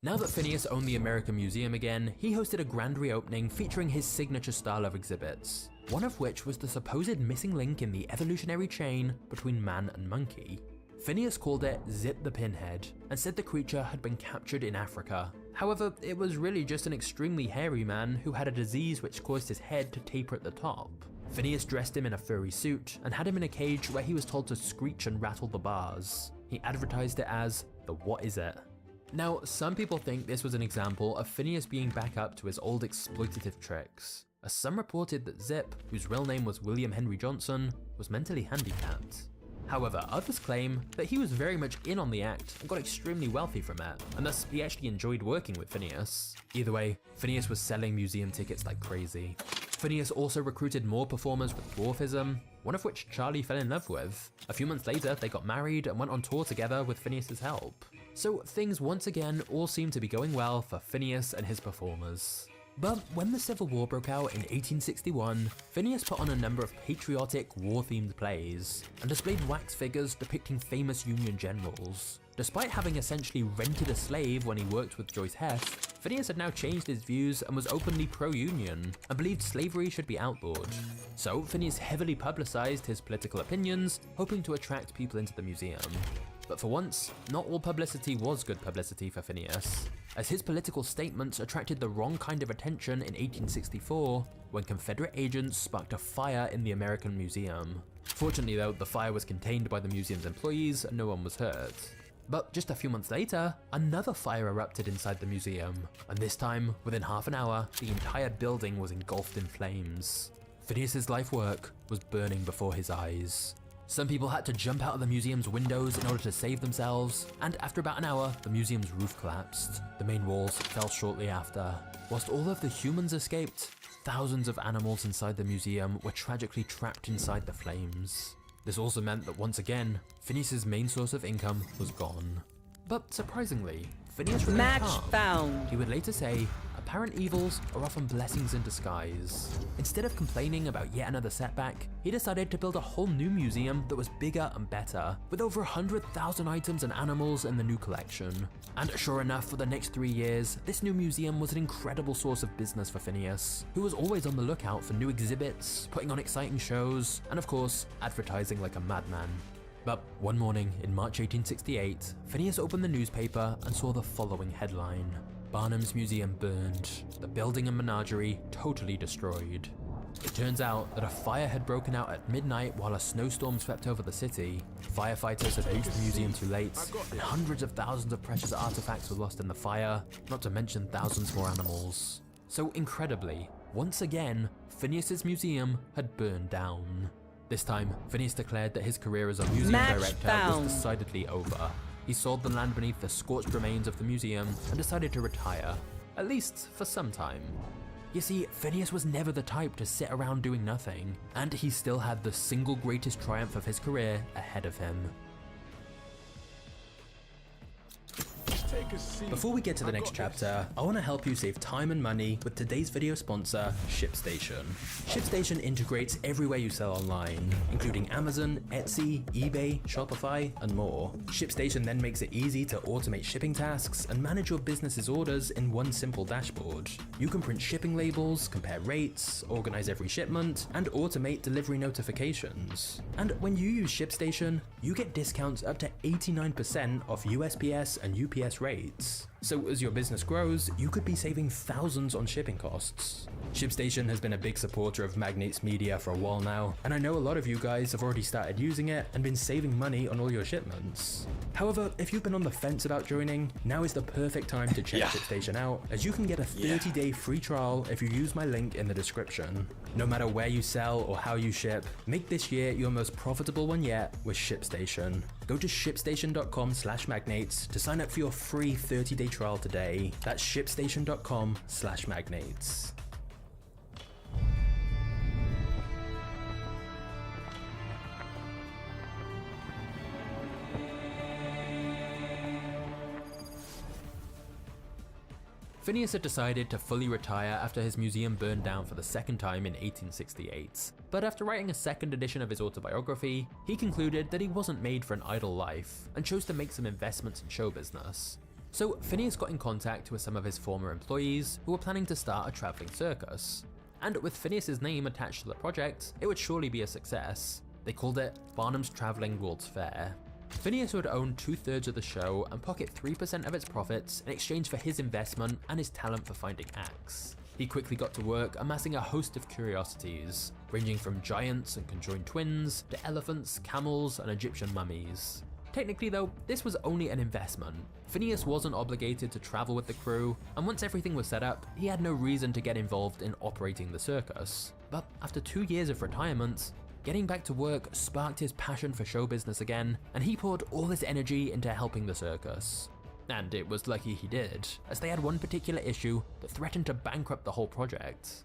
Now that Phineas owned the American Museum again, he hosted a grand reopening featuring his signature style of exhibits, one of which was the supposed missing link in the evolutionary chain between man and monkey. Phineas called it Zip the Pinhead, and said the creature had been captured in Africa. However, it was really just an extremely hairy man who had a disease which caused his head to taper at the top. Phineas dressed him in a furry suit, and had him in a cage where he was told to screech and rattle the bars. He advertised it as the What Is It? Now, some people think this was an example of Phineas being back up to his old exploitative tricks, as some reported that Zip, whose real name was William Henry Johnson, was mentally handicapped. However, others claim that he was very much in on the act and got extremely wealthy from it, and thus he actually enjoyed working with Phineas. Either way, Phineas was selling museum tickets like crazy. Phineas also recruited more performers with dwarfism, one of which Charlie fell in love with. A few months later, they got married and went on tour together with Phineas's help. So things once again all seemed to be going well for Phineas and his performers. But when the Civil War broke out in 1861, Phineas put on a number of patriotic, war-themed plays, and displayed wax figures depicting famous Union generals. Despite having essentially rented a slave when he worked with Joyce Hess, Phineas had now changed his views and was openly pro-Union, and believed slavery should be outlawed. So Phineas heavily publicized his political opinions, hoping to attract people into the museum. But for once, not all publicity was good publicity for Phineas, as his political statements attracted the wrong kind of attention in 1864, when Confederate agents sparked a fire in the American Museum. Fortunately though, the fire was contained by the museum's employees and no one was hurt. But just a few months later, another fire erupted inside the museum, and this time, within half an hour, the entire building was engulfed in flames. Phineas's life work was burning before his eyes. Some people had to jump out of the museum's windows in order to save themselves, and after about an hour, the museum's roof collapsed. The main walls fell shortly after. Whilst all of the humans escaped, thousands of animals inside the museum were tragically trapped inside the flames. This also meant that once again, Phineas's main source of income was gone. But surprisingly, Phineas remained Match calm. found. He would later say, apparent evils are often blessings in disguise. Instead of complaining about yet another setback, he decided to build a whole new museum that was bigger and better, with over 100,000 items and animals in the new collection. And sure enough, for the next 3 years, this new museum was an incredible source of business for Phineas, who was always on the lookout for new exhibits, putting on exciting shows, and of course, advertising like a madman. But one morning in March 1868, Phineas opened the newspaper and saw the following headline: Barnum's museum burned, the building and menagerie totally destroyed. It turns out that a fire had broken out at midnight while a snowstorm swept over the city. Firefighters had reached the museum too late, and hundreds of thousands of precious artifacts were lost in the fire, not to mention thousands more animals. So incredibly, once again, Phineas's museum had burned down. This time, Phineas declared that his career as a museum director was decidedly over. He sold the land beneath the scorched remains of the museum and decided to retire, at least for some time. You see, Phineas was never the type to sit around doing nothing, and he still had the single greatest triumph of his career ahead of him. Before we get to the next chapter, I want to help you save time and money with today's video sponsor, ShipStation. ShipStation integrates everywhere you sell online, including Amazon, Etsy, eBay, Shopify, and more. ShipStation then makes it easy to automate shipping tasks and manage your business's orders in one simple dashboard. You can print shipping labels, compare rates, organize every shipment, and automate delivery notifications. And when you use ShipStation, you get discounts up to 89% off USPS and UPS rates. So as your business grows, you could be saving thousands on shipping costs. ShipStation has been a big supporter of magnatesmedia for a while now, and I know a lot of you guys have already started using it and been saving money on all your shipments. However, if you've been on the fence about joining, now is the perfect time to check ShipStation out, as you can get a 30-day free trial if you use my link in the description. No matter where you sell or how you ship, make this year your most profitable one yet with ShipStation. Go to shipstation.com/magnates to sign up for your free 30-day trial today. That's shipstation.com/magnates. Phineas had decided to fully retire after his museum burned down for the second time in 1868. But after writing a second edition of his autobiography, he concluded that he wasn't made for an idle life and chose to make some investments in show business. So Phineas got in contact with some of his former employees who were planning to start a traveling circus. And with Phineas's name attached to the project, it would surely be a success. They called it Barnum's Traveling World's Fair. Phineas would own 2/3 of the show and pocket 3% of its profits in exchange for his investment and his talent for finding acts. He quickly got to work amassing a host of curiosities, ranging from giants and conjoined twins to elephants, camels, and Egyptian mummies. Technically though, this was only an investment. Phineas wasn't obligated to travel with the crew, and once everything was set up, he had no reason to get involved in operating the circus. But after 2 years of retirement, getting back to work sparked his passion for show business again, and he poured all his energy into helping the circus. And it was lucky he did, as they had one particular issue that threatened to bankrupt the whole project.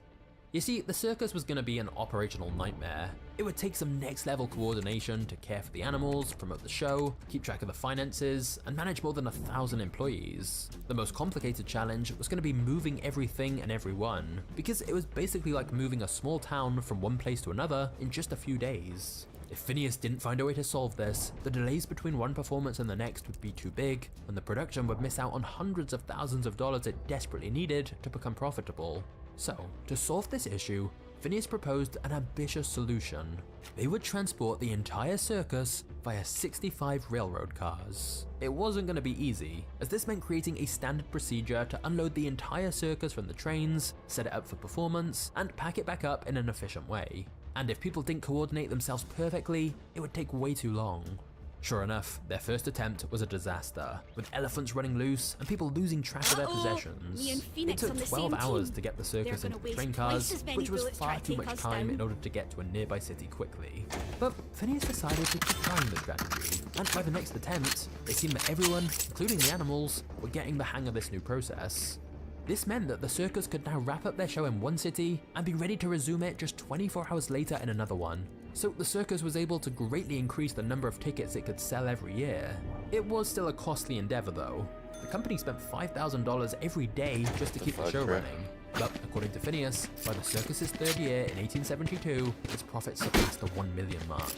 You see, the circus was going to be an operational nightmare. It would take some next level coordination to care for the animals, promote the show, keep track of the finances, and manage more than 1,000 employees. The most complicated challenge was going to be moving everything and everyone, because it was basically like moving a small town from one place to another in just a few days. If Phineas didn't find a way to solve this, the delays between one performance and the next would be too big, and the production would miss out on hundreds of thousands of dollars it desperately needed to become profitable. So, to solve this issue, Phineas proposed an ambitious solution. They would transport the entire circus via 65 railroad cars. It wasn't going to be easy, as this meant creating a standard procedure to unload the entire circus from the trains, set it up for performance, and pack it back up in an efficient way. And if people didn't coordinate themselves perfectly, it would take way too long. Sure enough, their first attempt was a disaster, with elephants running loose and people losing track of their possessions. Me and It Phoenix took on the 12 same hours team. to get the circus They're into gonna train waste cars, twice as many which was bullets far trying to too take much us time down. in order to get to a nearby city quickly. But Phineas decided to keep trying the strategy, and by the next attempt, it seemed that everyone, including the animals, were getting the hang of this new process. This meant that the circus could now wrap up their show in one city and be ready to resume it just 24 hours later in another one. So the circus was able to greatly increase the number of tickets it could sell every year. It was still a costly endeavor though. The company spent $5,000 every day just to keep the show running. But according to Phineas, by the circus's third year in 1872, its profits surpassed the $1 million mark.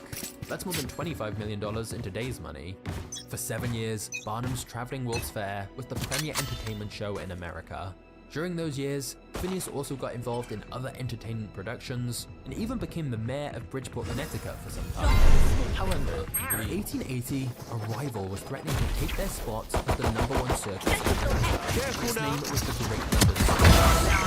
That's more than $25 million in today's money. For 7 years, Barnum's Traveling World's Fair was the premier entertainment show in America. During those years, Phineas also got involved in other entertainment productions and even became the mayor of Bridgeport, Connecticut for some time. However, in 1880, a rival was threatening to take their spot as the #1 circus in America. His name was the Great London Circus.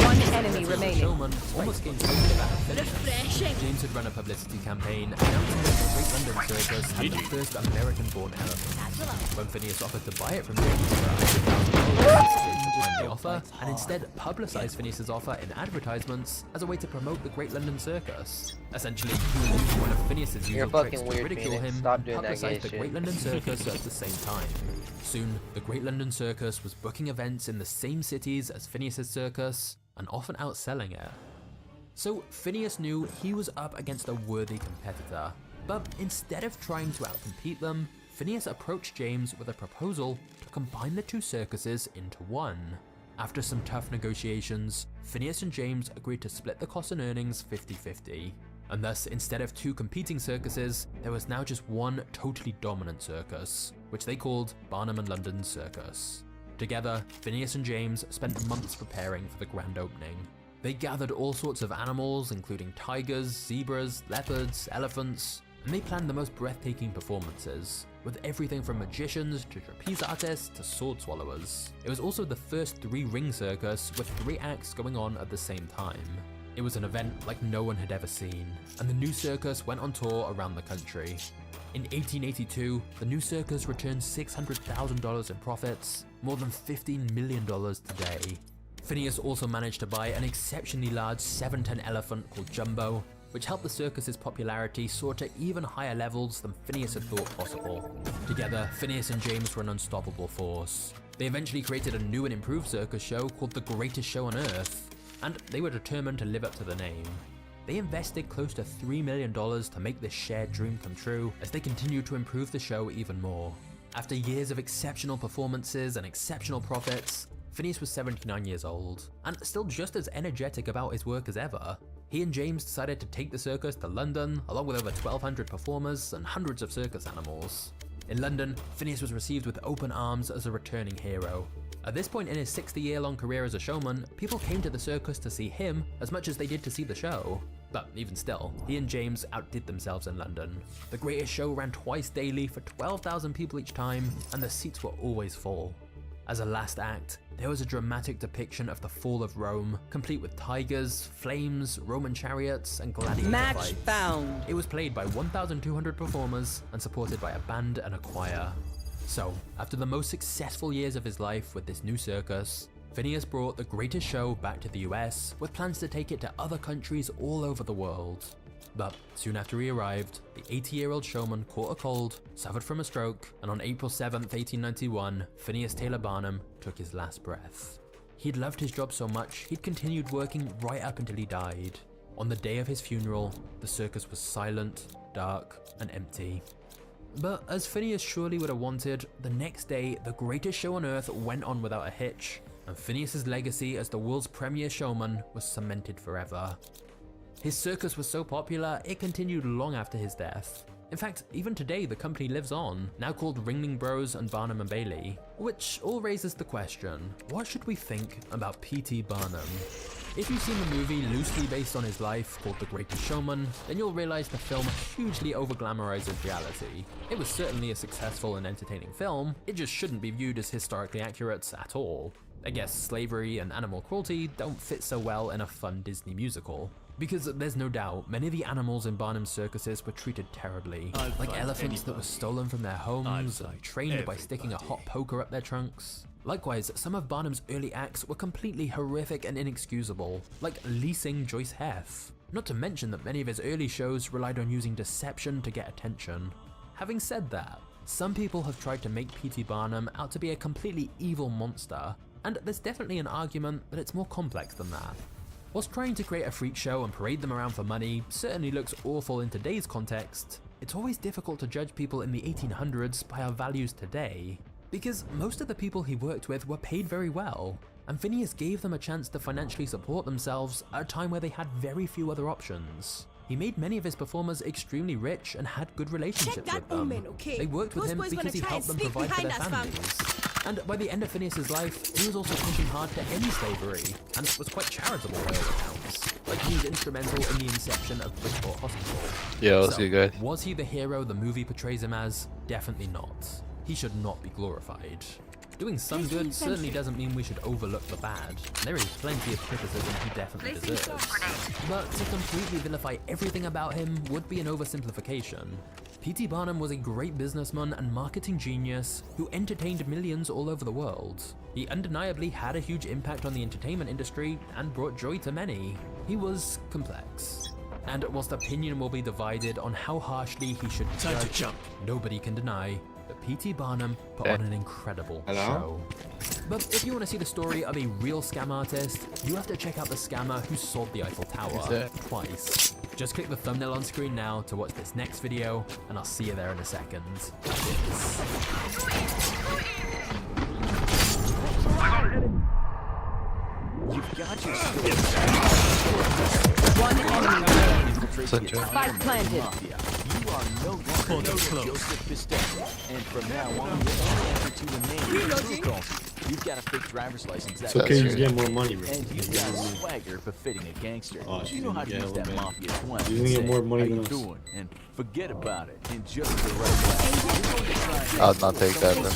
One enemy remaining. Showman almost gained close to that of Phineas. Refreshing. James had run a publicity campaign announcing that the Great London Circus had the first American-born elephant. When Phineas offered to buy it from James for $100,000, James declined the offer and instead publicized Phineas's offer in advertisements as a way to promote the Great London Circus. Essentially, he was using one of Phineas's You're usual tricks fucking to weird, ridicule Phoenix. him Stop and doing that publicize gay the shit. Great London Circus at the same time. Soon, the Great London Circus was booking events in the same cities as Phineas's circus and often outselling it. So Phineas knew he was up against a worthy competitor, but instead of trying to outcompete them, Phineas approached James with a proposal to combine the two circuses into one. After some tough negotiations, Phineas and James agreed to split the costs and earnings 50-50. And thus, instead of two competing circuses, there was now just one totally dominant circus, which they called Barnum and London Circus. Together, Phineas and James spent months preparing for the grand opening. They gathered all sorts of animals, including tigers, zebras, leopards, elephants, and they planned the most breathtaking performances, with everything from magicians to trapeze artists to sword swallowers. It was also the first 3-ring circus with 3 acts going on at the same time. It was an event like no one had ever seen, and the new circus went on tour around the country. In 1882, the new circus returned $600,000 in profits, more than $15 million today. Phineas also managed to buy an exceptionally large 7-ton elephant called Jumbo, which helped the circus's popularity soar to even higher levels than Phineas had thought possible. Together, Phineas and James were an unstoppable force. They eventually created a new and improved circus show called The Greatest Show on Earth, and they were determined to live up to the name. They invested close to $3 million to make this shared dream come true as they continued to improve the show even more. After years of exceptional performances and exceptional profits, Phineas was 79 years old, and still just as energetic about his work as ever. He and James decided to take the circus to London, along with over 1,200 performers and hundreds of circus animals. In London, Phineas was received with open arms as a returning hero. At this point in his 60-year-long career as a showman, people came to the circus to see him as much as they did to see the show. But even still, he and James outdid themselves in London. The Greatest Show ran twice daily for 12,000 people each time, and the seats were always full. As a last act, there was a dramatic depiction of the fall of Rome, complete with tigers, flames, Roman chariots, and gladiator Match fights. found. It was played by 1,200 performers and supported by a band and a choir. So, after the most successful years of his life with this new circus, Phineas brought the Greatest Show back to the US with plans to take it to other countries all over the world. But soon after he arrived, the 80-year-old showman caught a cold, suffered from a stroke, and on April 7th, 1891, Phineas Taylor Barnum took his last breath. He'd loved his job so much, he'd continued working right up until he died. On the day of his funeral, the circus was silent, dark, and empty. But as Phineas surely would have wanted, the next day, the Greatest Show on Earth went on without a hitch, and Phineas's legacy as the world's premier showman was cemented forever. His circus was so popular, it continued long after his death. In fact, even today the company lives on, now called Ringling Bros and Barnum and Bailey, which all raises the question, what should we think about P.T. Barnum? If you've seen the movie loosely based on his life called The Greatest Showman, then you'll realize the film hugely over-glamorizes reality. It was certainly a successful and entertaining film, it just shouldn't be viewed as historically accurate at all. I guess slavery and animal cruelty don't fit so well in a fun Disney musical. Because there's no doubt, many of the animals in Barnum's circuses were treated terribly. Like elephants that were stolen from their homes, and trained by sticking a hot poker up their trunks. Likewise, some of Barnum's early acts were completely horrific and inexcusable, like leasing Joyce Heth. Not to mention that many of his early shows relied on using deception to get attention. Having said that, some people have tried to make P.T. Barnum out to be a completely evil monster, and there's definitely an argument that it's more complex than that. Whilst trying to create a freak show and parade them around for money certainly looks awful in today's context, it's always difficult to judge people in the 1800s by our values today, because most of the people he worked with were paid very well, and Phineas gave them a chance to financially support themselves at a time where they had very few other options. He made many of his performers extremely rich and had good relationships with them. They worked with him because he helped them provide for their families. And by the end of Phineas's life, he was also pushing hard to end slavery, and was quite charitable by all accounts. Like, he was instrumental in the inception of Bridgeport Hospital. Yeah, let's see, guys. Was he the hero the movie portrays him as? Definitely not. He should not be glorified. Doing some good certainly doesn't mean we should overlook the bad. There is plenty of criticism he definitely deserves. But to completely vilify everything about him would be an oversimplification. P.T. Barnum was a great businessman and marketing genius who entertained millions all over the world. He undeniably had a huge impact on the entertainment industry and brought joy to many. He was complex. And whilst opinion will be divided on how harshly he should be judged, nobody can deny that P.T. Barnum put on an incredible show. But if you want to see the story of a real scam artist, you have to check out the scammer who sold the Eiffel Tower twice. Just click the thumbnail on screen now to watch this next video, and I'll see you there in a second. You've got your story. One enemy remaining. Such a Spike planted. You are no longer Joseph Pistone, and from now on, you only answer to the name of true calls. You've got a fake driver's license. It's okay, you get more money, bro. And you've got swagger befitting a gangster. You know how to use that mafia twang. You're gonna get more money than us. Doing, and forget about it in just the right way. I'll not take that, bro.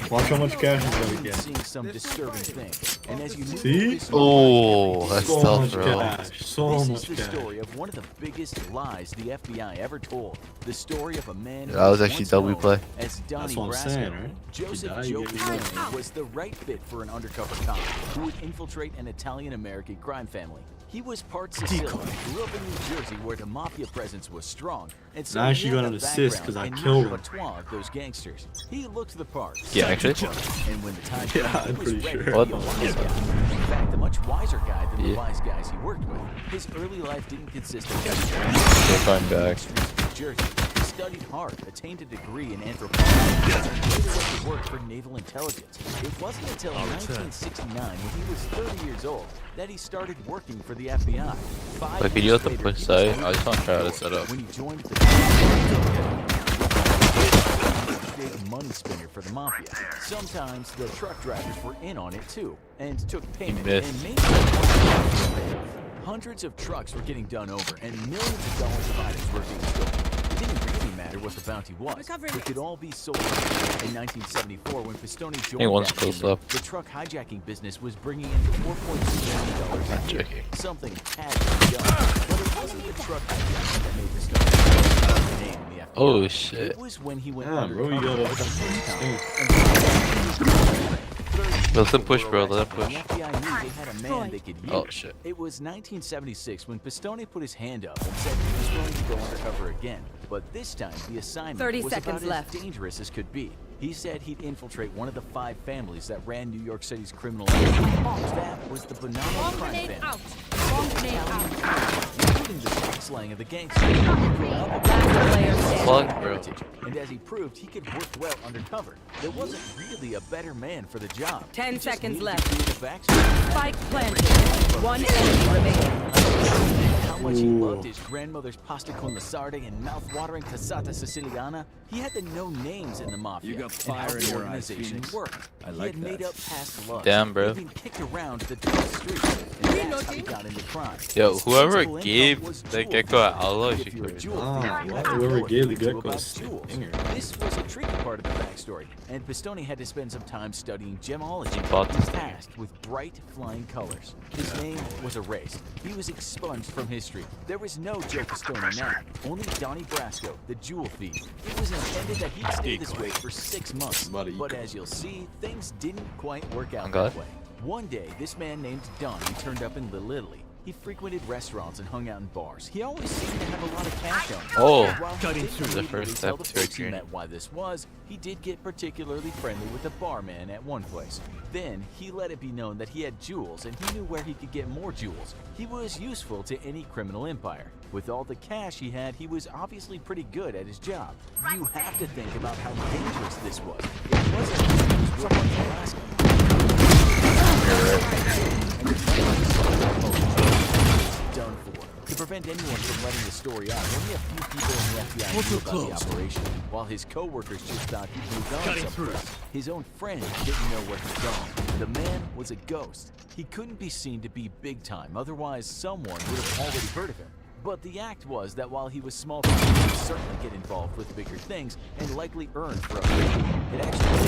Watch how much cash he's gonna get. Seeing some disturbing things. And as you See? Oh, that's So tough, much bro. cash. So This much is the cash. story of one of the biggest lies the FBI ever told. The story of a man who That was actually once double known play. as Donnie That's what I'm Brasco. saying, right? Joseph You Joe die, you get Pistone was the right fit for an undercover cop who would infiltrate an Italian-American crime family. He was part Sicilian, grew up in New Jersey where the mafia presence was strong, and so I he actually had got the an assist background 'cause I and killed him. repertoire of those gangsters. He looked the part. Yeah, actually. And when the time Yeah, came, he I'm was pretty ready sure. to What? be a wise guy. In fact, a much wiser guy than the Yeah. wise guys he worked with. His early life didn't consist of If I'm back. New Jersey. He studied hard, attained a degree in anthropology, and later went to work for naval intelligence. It wasn't until 1969, when he was 30 years old, that he started working for the FBI. Wait, can you let them push side? I just want to try how to set up. When he joined the big money spinner for the mafia. Sometimes the truck drivers were in on it too, and took payment. missed. And maybe hundreds of trucks were getting done over, and millions of dollars of items were being stolen. It didn't really matter what the bounty was. It could all be sold. In 1974, when Pistone joined one's that close family, up. the truck hijacking business was bringing in $4.2 million a year. checking. Something had to be done, but it wasn't the truck hijacking that made Pistone the name in the FBI. Oh, shit. It was when he went Yeah, bro, you undercover gotta- for the first time. Let them push, bro, let them push. The FBI knew they had a man they could use. Oh, shit. It was 1976 when Pistone put his hand up and said he was willing to go undercover again. But this time, the assignment 30 was seconds about left. as dangerous as could be. He said he'd infiltrate one of the 5 families that ran New York City's criminal life. That was the Bonanno crime family. Bomb grenade out. Including the sex slang of the gangsters. He'd grown up with Last player standing. Fuck, bro. heritage, and as he proved, he could work well undercover. There wasn't really a better man for the job. 10 He just seconds needed left. to do the backstory. Spike planted. One enemy remaining. How much he loved his grandmother's pasta con la sarda and mouth-watering cassata siciliana, he had the no names in the mafia. You got and fire how in the your eyes, organization Phoenix. worked. I He like had made that. up past loves. Damn, bro. He'd been kicked around the dark streets, and that's how he got into crime. Yo, His whoever principal income gave was the jewel gecko at theft. Outlaw If should you're a quit. jewel thief, you have to whoever know a gave thing the or two gecko about is sick. jewels. Banger. This was a tricky part of the backstory, and Pistone had to spend some time studying gemology. He bought He was this thing. tasked with bright flying colors. His name was erased. He was expunged from history. There was no Joe Pistone now, only Donnie Brasco, the jewel thief. It was intended that he'd stay this way for 6 months, but as you'll see, things didn't quite work out that way. One day, this man named Donnie turned up in Little Italy. He frequented restaurants and hung out in bars. He always seemed to have a lot of cash on him. Oh, While he cutting didn't through the immediately first tell step the to a folks he journey. met why this was, he did get particularly friendly with the barman at one place. Then, he let it be known that he had jewels and he knew where he could get more jewels. He was useful to any criminal empire. With all the cash he had, he was obviously pretty good at his job. You have to think about how dangerous this was. It wasn't like he was working in Alaska. Done for. To prevent anyone from letting the story out, only a few people in the FBI knew about the operation, while his co-workers just thought he'd moved on someplace. His own friend didn't know where he'd gone. The man was a ghost. He couldn't be seen to be big time, otherwise someone would have already heard of him. But the act was that while he was small time, he would certainly get involved with bigger things and likely earn for a living. It actually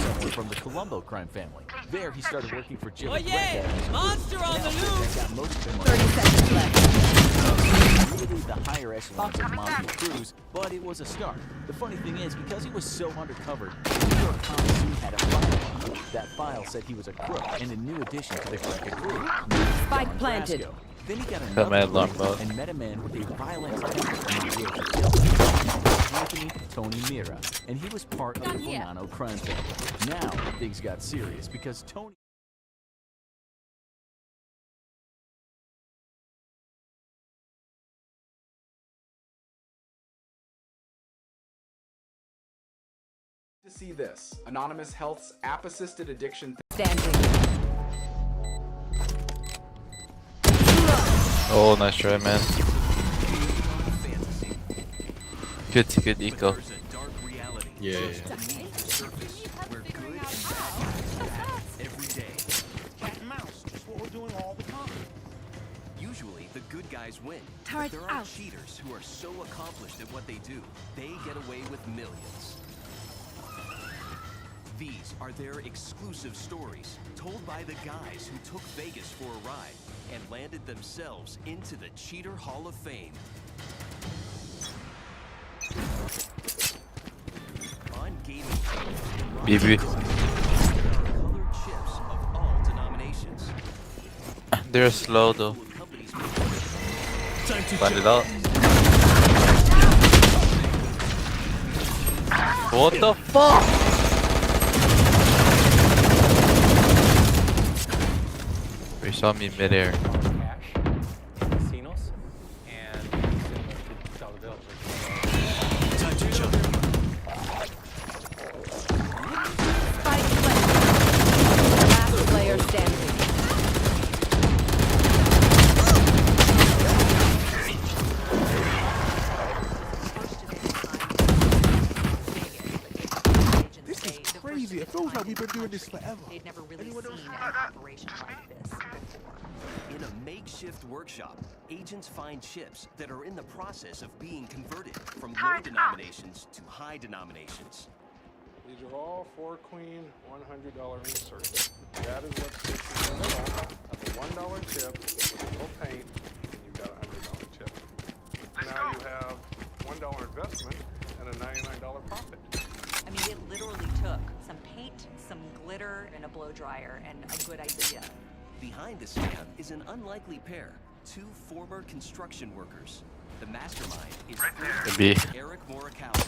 someone from the Colombo crime family. There, he started working for Jim. Oh yeah! Monster on the loose! loose! Got most of them 30 seconds left. really the higher echelons of mafia crews, but it was a start. The funny thing is, because he was so undercover, the New York Times soon had a file on him. That file said he was a crook and a new addition to the Greca crew. Spike Don planted. Brasco. Then he got Got my another alarm lead bell. and met a man with a violent temper and the will to kill. Anthony Tony Mira, and he was part of the Bonanno crime family. Now things got serious because Tony. To see this, Anonymous Health's app-assisted addiction. Standing. Oh, nice try, man. Good eco. Yeah. Where good and bad every day. Cat and mouse, just what we're doing all the time. Usually, the good guys win. But there are cheaters who are so accomplished at what they do, they get away with millions. These are their exclusive stories, told by the guys who took Vegas for a ride and landed themselves into the Cheater Hall of Fame. On gaming BB. there are colored chips of all denominations. They're slow though. Find it out. What the fuck? He saw me midair. Cash, casinos, and similar to Dollar Bill. Spike planted. Last player standing. This is crazy. It feels like we've been doing this forever. They'd never really seen an operation like this before. In a makeshift workshop, agents find chips that are in the process of being converted from low denominations to high denominations. These are all 4-queen $100 inserts. That is what sits in the middle of a $1 chip with a little paint, and you've got a $100 chip. Now you have $1 investment and a $99 profit. I mean, it literally took some paint, some glitter, and a blow dryer, and a good idea. Behind the scam is an unlikely pair, two former construction workers. The mastermind is B. Eric Morikawa.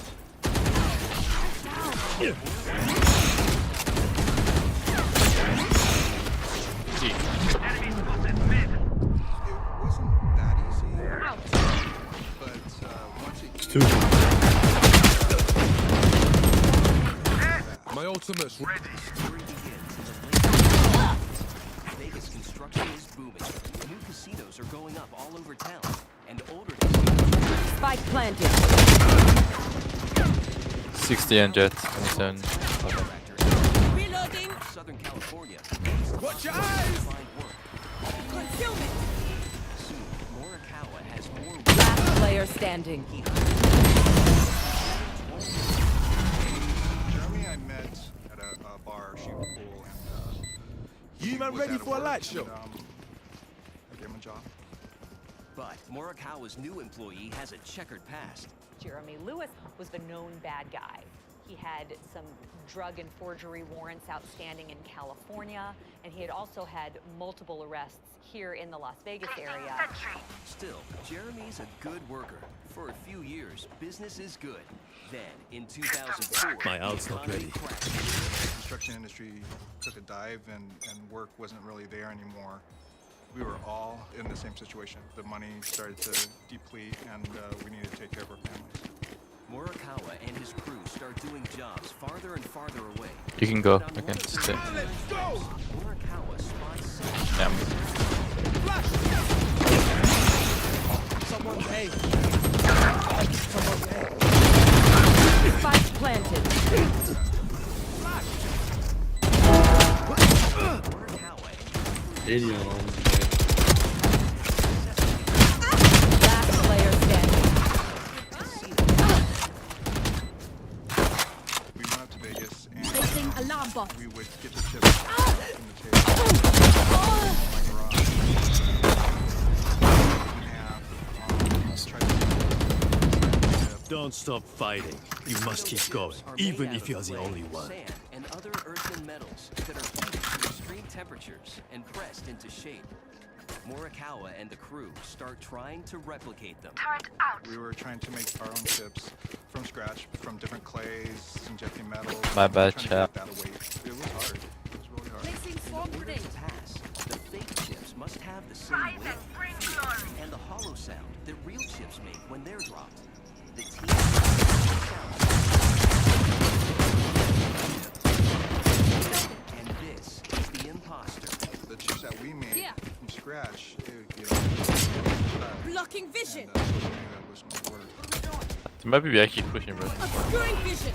Two. My ultimate's ready. Story begins in the late 1990s. Vegas construction is booming. are going up all over town, and older Spike planted. 60 and jet. 27. Reloading. Southern California. Watch your eyes! Concealment. Soon, Morikawa has more. Last player standing. Jeremy, I met at a bar shooting pool, and You man ready for a light show? I gave him a job. But Morikawa's new employee has a checkered past. Jeremy Lewis was the known bad guy. He had some drug and forgery warrants outstanding in California, and he had also had multiple arrests here in the Las Vegas area. Still, Jeremy's a good worker. For a few years, business is good. Then, in 2004, My out's not ready. The construction industry took a dive, and work wasn't really there anymore. We were all in the same situation. The money started to deplete, and we needed to take care of our families. Morikawa and his crew start doing jobs farther and farther away. You can go. I can sit. Let's go! Morikawa spots Yeah. Someone's A. Someone's A. Spike planted. Last player standing. We went up to Vegas, and Placing alarm bot. we would get the chips from the table. My garage. Don't stop fighting. You must keep going, even if you're the only one. Sand and other earth and metals that are heated to extreme temperatures and pressed into shape. Morikawa and the crew start trying to replicate them. We were trying to make our own chips from scratch, from different clays, injecting metals. My bad, trying to chap. get that away. It was hard. It was really hard. Placing swarm In order grenade. to pass, the fake chips must have the same weight, feel, and the hollow sound that real chips make when they're dropped. The team and this is the imposter. The chips that we made Here. from scratch, Blocking vision. and, so we knew that was going to work. There might be back, keep pushing, bro. Obscuring vision.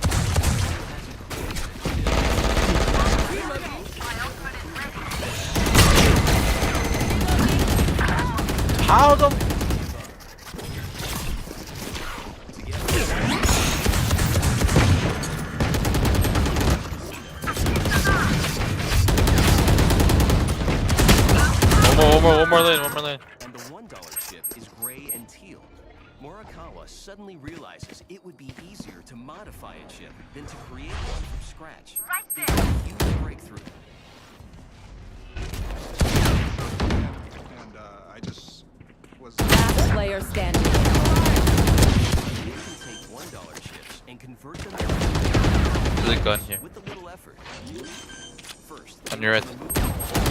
How the? One more lane. And the $1 chip is gray and teal. Morikawa suddenly realizes it would be easier to modify a chip than to create one from scratch. Right there. It's a huge breakthrough. And I just was. Last player standing. You can take $1 chips and convert them There's a gun here. with a little effort. First, On your right.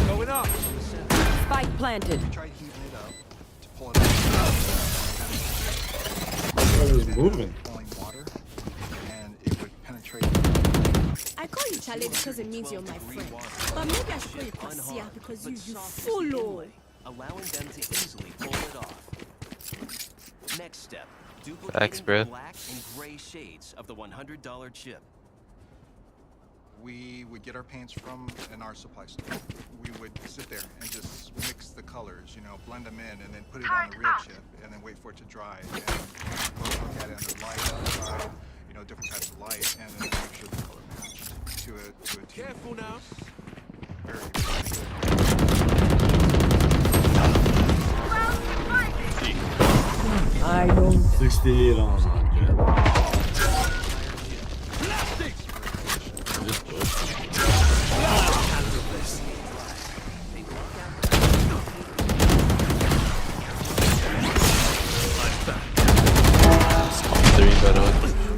Going up. Spike planted. Tried heating it up to pull it out. moving. Boiling water, and it would penetrate. I call you Charlie because it means you're my friend. But maybe I should call you Kwasia because you follow. allowing them to easily pull it off. Next step, Thanks, duplicating bro. the black and gray shades of the $100 chip. We would get our paints from an art supply store. We would sit there and just mix the colors, blend them in, and then put it on the real chip, and then wait for it to dry. And we'll look at it under light, outside, different types of light, and then make sure the color matched to a team. Careful now. Very I don't. 68 on.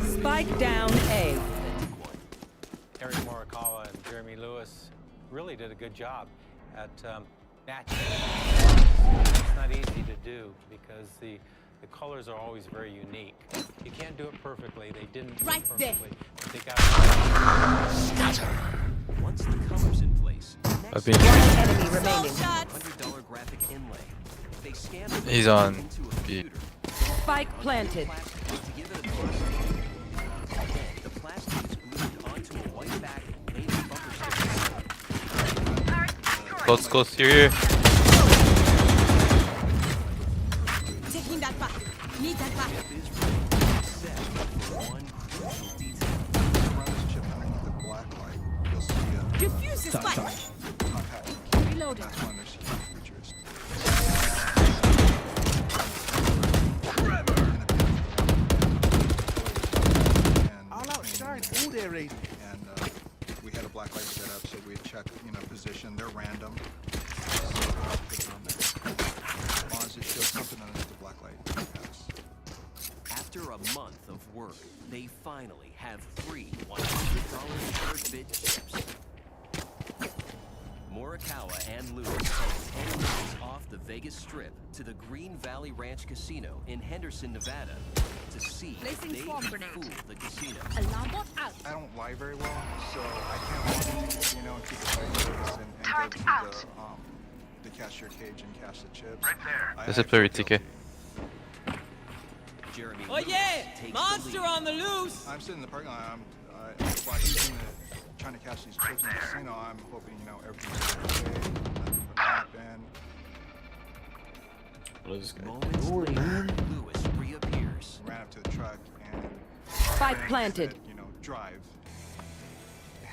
Spike down A. Eric Morikawa and Jeremy Lewis really did a good job at matching. It's not easy to do because the colors are always very unique. You can't do it perfectly. They didn't do it perfectly. But they got Once the color's in place, I've next been- step Enemy remaining. $100 graphic inlay. They scanned the He's on into a B. computer. Spike planted. To give it a close look. Then the plastic is glued onto a white back made of bumper stickers. Close, here. Taking that back. Need that back. Set for one crucial detail. Around this chip underneath the black light, you'll see a Defuse the spike. compact. Reloading. That's one of their security features. All outside, all there, lady. And we had a black light set up, so we'd check, position. They're random. So put it on there. As long as it shows something underneath the black light, it pass. After a month of work, they finally have 3 $100 third bit chips. Morikawa and Lewis head 10 miles off the Vegas Strip to the Green Valley Ranch Casino in Henderson, Nevada, to see if Placing they swarm can grenade. fool the casino. Alarm bot out. I don't lie very well, so I can't walk into the casino and keep the fight service and go to the cashier cage and cash the chips. Right there. Ese es very ticket. Jeremy Oh Lewis yeah! takes Monster the lead. on the loose! I'm sitting in the parking lot. While he's trying to cash these chips in the casino, I'm hoping, everything's okay. Nothing would happen. What is this guy? Moments later, Lewis reappears. Ran up to the truck and Spike bang, planted. said, drive.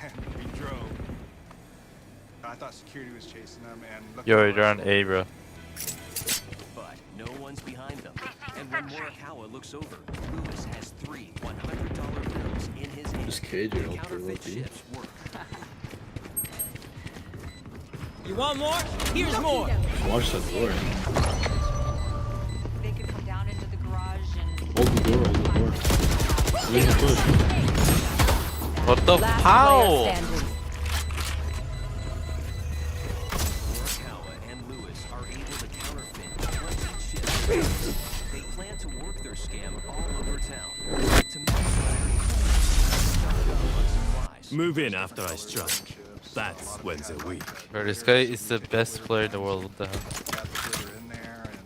And we drove. I thought security was chasing them and looked Yo, over, you're on so- A, bro. But no one's behind them. And when Morikawa looks over, Lewis has 3 $100 bills in his hand. Just cage it, The I'll counterfeit throw it, dude. chips work. You want more? Here's more! Watch that door. They could come down into the garage and Hold the door, hold the door. We can push. What the Last how? player standing. Morikawa and Lewis are able to counterfeit 20 chips. They plan to work their scam all over town. To make Move in after I strike. That's when they're weak. Bro, this guy is the best player in the world. What the hell? Got the glitter in there and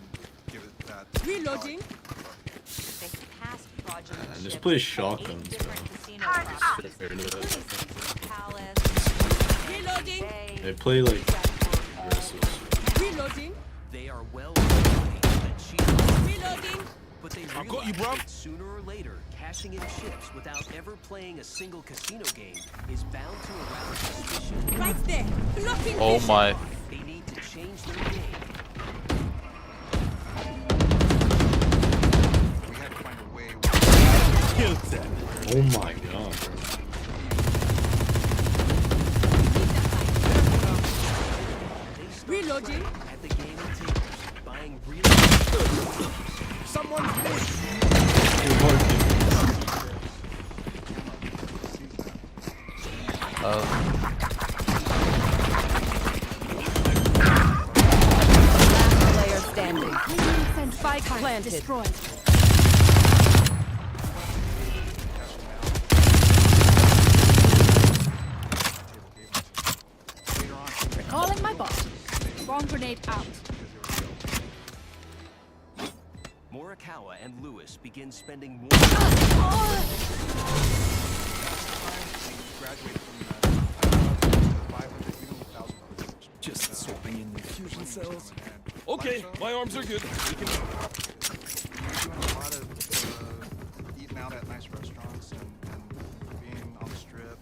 give it that. Reloading. they passed fraudulent Just chips play at shotguns, 8 different casino properties, Fair enough. including Palace, Reloading. Bay, They play like Jackpot, aggressive. Reloading. They are well aware that cheating, Reloading. but they I got you, realize bro. that sooner or later, cashing in chips without ever playing a single casino game is bound to arouse suspicion. Right there. Blocking Oh vision. my. They need to change their game. We had to find a way. Kill them. Oh my god, bro. They start Reloading. at the game tables, buying real Someone's missed. Last player standing. Spike planted. Destroyed. Calling my bot. Bomb grenade out. Morikawa and Lewis begin spending more. Graduated from 500, $1,000. Just swapping in the fusion cells. Okay, my arms are good. We can. We're doing a lot of eating out at nice restaurants and being on the strip.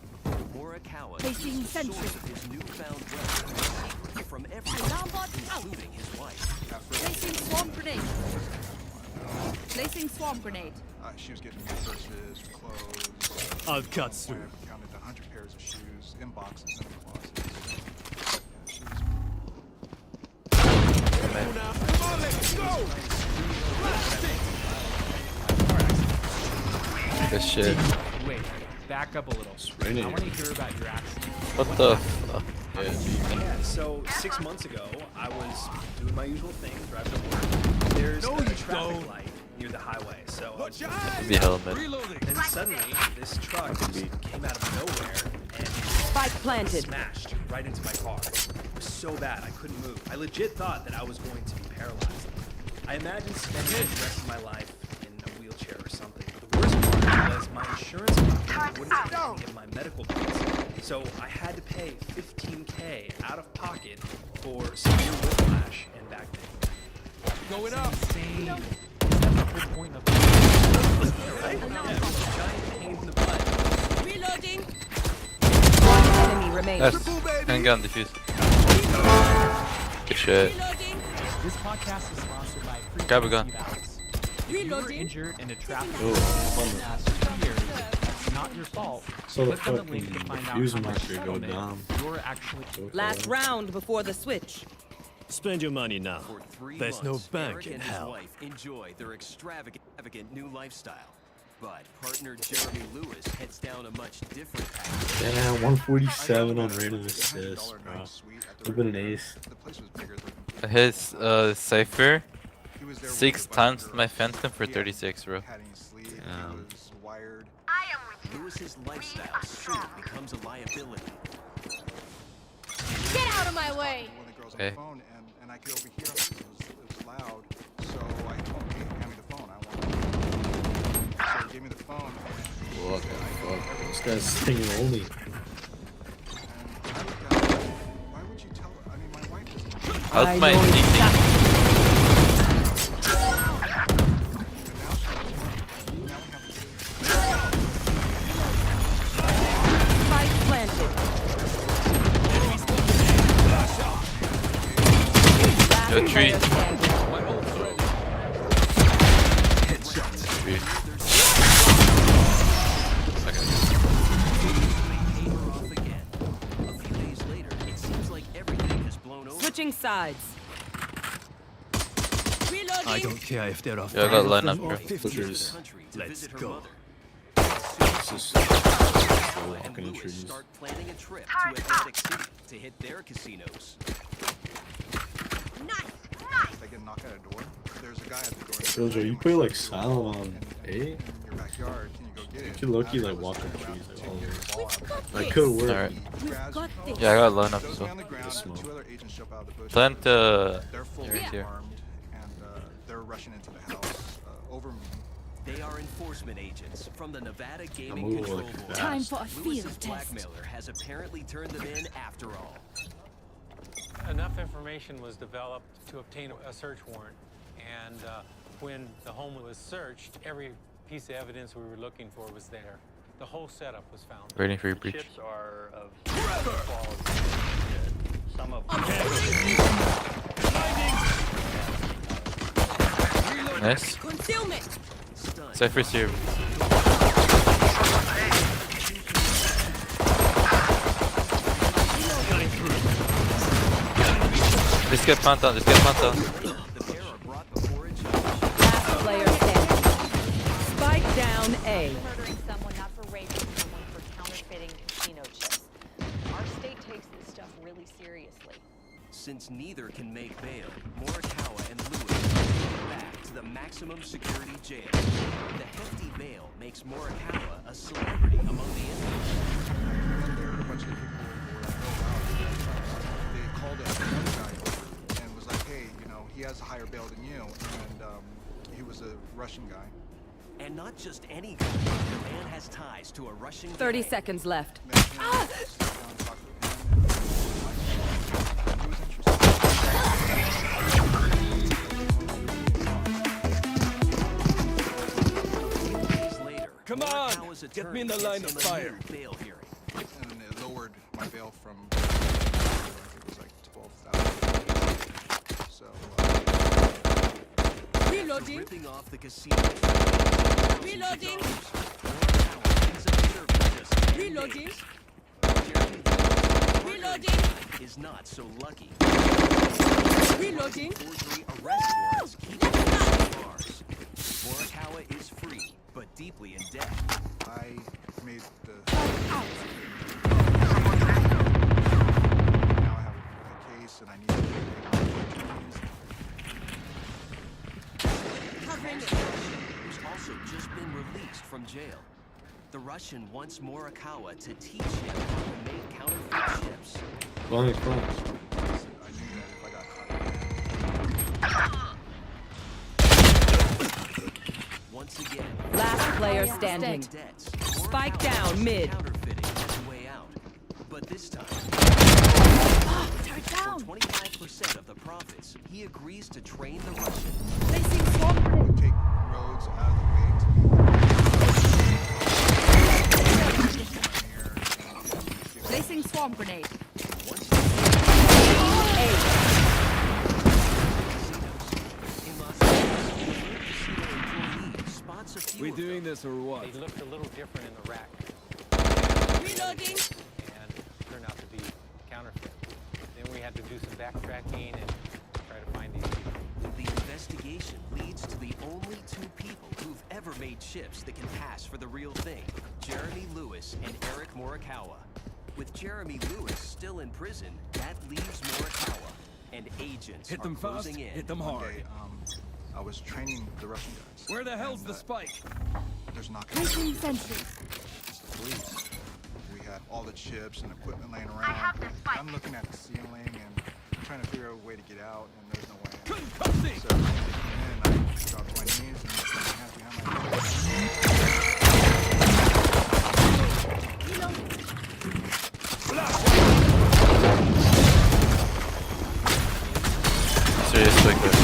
Morikawa Facing is the source sentry. of his newfound wealth from everyone, Alarm bot out. including his wife. Placing swarm grenade. Placing swarm grenade. She was getting new purses, clothes. I'll cut through. I counted 100 pairs of shoes in boxes in the closet. Yeah, she was. Good shit. Wait, back up a little. raining. I want to hear about your accident. What the fuck? Yeah, so 6 months ago, I was doing my usual thing, driving to work. There's a traffic light near the highway, so I was The helmet. and suddenly this truck just came out of nowhere and Spike planted. smashed right into my car. It was so bad, I couldn't move. I legit thought that I was going to be paralyzed. I imagined spending the rest of my life in a wheelchair or something. But the worst part was my insurance company wouldn't take any of my medical bills. So I had to pay $15K out of pocket for severe whiplash and back pain. Going up. Insane. That's the whole point of it. Right? Yeah, giant pain in the butt. Reloading. One enemy remaining. That's handgun defuse. Good shit. This podcast is sponsored by Grab a gun. If you were injured in a traffic Oh, accident in the last 2 years, that's not your fault. So the Click on the link to fucking find out fuse how much marker go settlement down. you're actually. Last round before the switch. Spend your money now. For 3 There's no months, bank Eric in and his hell. wife enjoy their extravagant new lifestyle. But partner Jeremy Lewis heads down a much different path. Yeah, 147 on rate of assist, bro. Would've been an ace. His Cypher 6 times my Phantom for 36, bro. Lewis's lifestyle soon becomes a liability. Get out of my way. Okay. And I could overhear it. It was loud. So I told him, hey, hand me the phone. I want it. So he gave me the phone. What the fuck? This guy's singing only. Why would you tell her? I mean, my wife doesn't. How's my DT? Spike planted. Yo, tree. Tree. Switching sides. I don't care if there are Yeah, I got line up, or bro. 50s. Let's go. This is so walking in trees. Start planning a trip to Atlantic City to hit their casinos. If I get a knock at a door, there's a guy at the door. Jojo, you play like silent on A? In your backyard, can you go get it? You lucky like walk on trees like all over. That could work. Alright. Got this. Yeah, I got line up as well. Two other agents jump out of the bush. Plant They're fully right here. armed, and they're rushing into the house over me. They are enforcement agents from the Nevada I'm Gaming moving Control like Board. Time for a Lewis's field test. blackmailer has apparently turned them in after all. Enough information was developed to obtain a search warrant, and when the home was searched, every piece of evidence we were looking for was there. The whole setup was found. Waiting for your breach. Chips are of quality. Some of Nice. Concealment. Cypher's here. Let's get plant on, let's get plant on. Last player standing. Spike down A. Murdering someone, not for raping someone, for counterfeiting casino chips. Our state takes this stuff really seriously. Since neither can make bail, Morikawa and Lewis are taken back to the maximum security jail. The hefty bail makes Morikawa a celebrity among the inmates. There were a bunch of people who were they called one guy over and was like, hey, you know, he has a higher bail than you, and he was a Russian guy. And not just any guy. The man has ties to a Russian 30 gang. seconds left. Come on! Get me in the line of fire. And it lowered my bail from, I think it was like 12,000. So, Reloading. Ripping off the casino. Reloading. Reloading. Reloading. Is not so lucky. Reloading. Forgery arrest warrants keep him behind bars. Morikawa is free, but deeply in debt. I made the... Now I have a case and I need to pay Who's also just been released from jail. The Russian wants Morikawa to teach him how to make counterfeit chips. Long front. I knew that if I got caught. once again. Last player standing. Debts. Spike down mid. Counterfeiting his way out. But this time, Turn down. for 25% of the profits, he agrees to train the Russian. Placing swamp. Take roads out of the way to Placing swarm grenade. We doing this or what? They looked a little different in the rack. Reloading. And turned out to be counterfeit. Then we had to do some backtracking and try to find these people. The investigation leads to the only two people who've ever made chips that can pass for the real thing. Jeremy Lewis and Eric Morikawa. With Jeremy Lewis still in prison, that leaves Morikawa. And agents Hit them are fast, closing in. hit them hard. One day, I was training the Russian guys. Where the hell's the spike? There's not Placing sentries. It's the police. We had all the chips and equipment laying around. I'm looking at the ceiling and trying to figure out a way to get out, and there's no way. So I dropped to my knees and put my hands behind my Seriously good.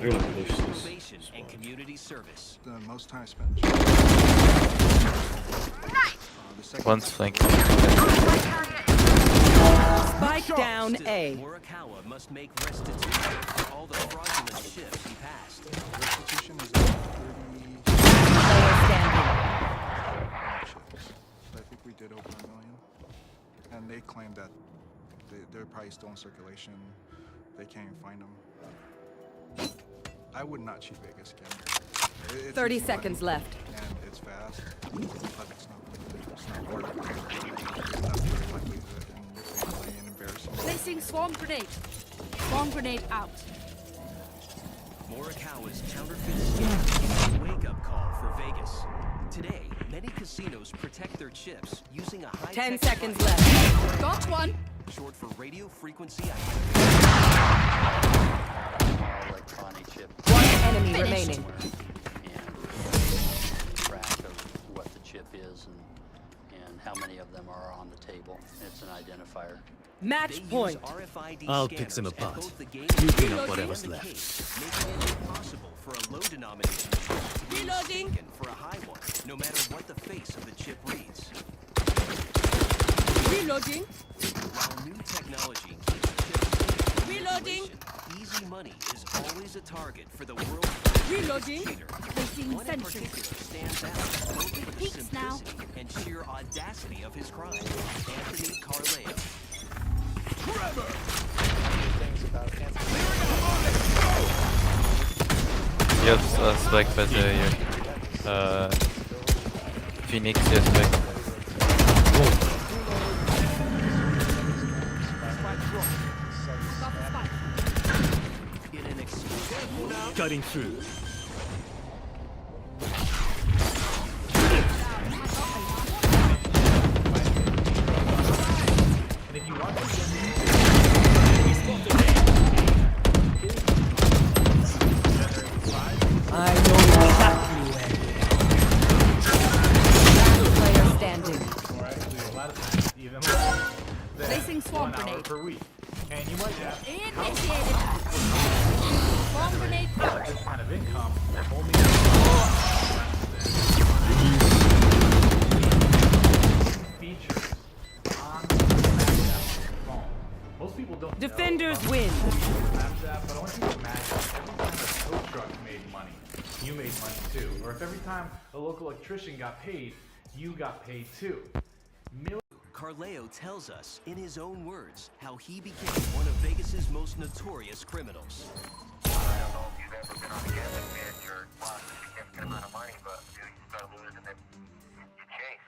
Innovation and community service. The most time spent. One's flanking. Spike down A. Morikawa must make restitution for all the fraudulent ships he passed. Restitution is 30 chips. I think we did over 1 million. And they claim that they're probably still in circulation. They can't even find them. I would not cheat Vegas again. It's 30 easy seconds money, left. And it's fast, but it's not worth it. It's not very likelihood, and you're paying an embarrassing. Placing swarm grenade. Swarm grenade out. Morikawa's counterfeit scam is a wake-up call for Vegas. Today, many casinos protect their chips using a high-tech 10 seconds device. left. Got one. Short for radio frequency Electronic chip. One enemy remaining. Track of what the chip is and how many of them are on the table. It's an identifier. Match point. I'll pick some apart. You clean up whatever's left. Making it impossible for a low denomination chip to be mistaken for a high one, no matter what the face of the chip reads. Reloading. While new technology keeps chips safe, Reloading. easy money is always a target for the world. Reloading. Placing One in sentries. particular stands out both for the Peeks now. simplicity and sheer audacity of his crime. Anthony Carleo. Yep, spike better here. Phoenix, yes, spike. Cutting through. And if you want to I know exactly where. Last player standing. or actually a lot of times even less than Placing swarm 1 hour grenade. per week. And you might ask, Initiated. Swarm grenade out. this kind of income only features on the phone. Most people don't Defenders know win. Snapchat, but I want you to imagine every time a tow truck made money, you made money too. Or if every time a local electrician got paid, you got paid too. Carleo tells us, in his own words, how he became one of Vegas's most notorious criminals. I don't know if you've ever been on a gambling pit or lost a significant amount of money, but you start losing it, you chase.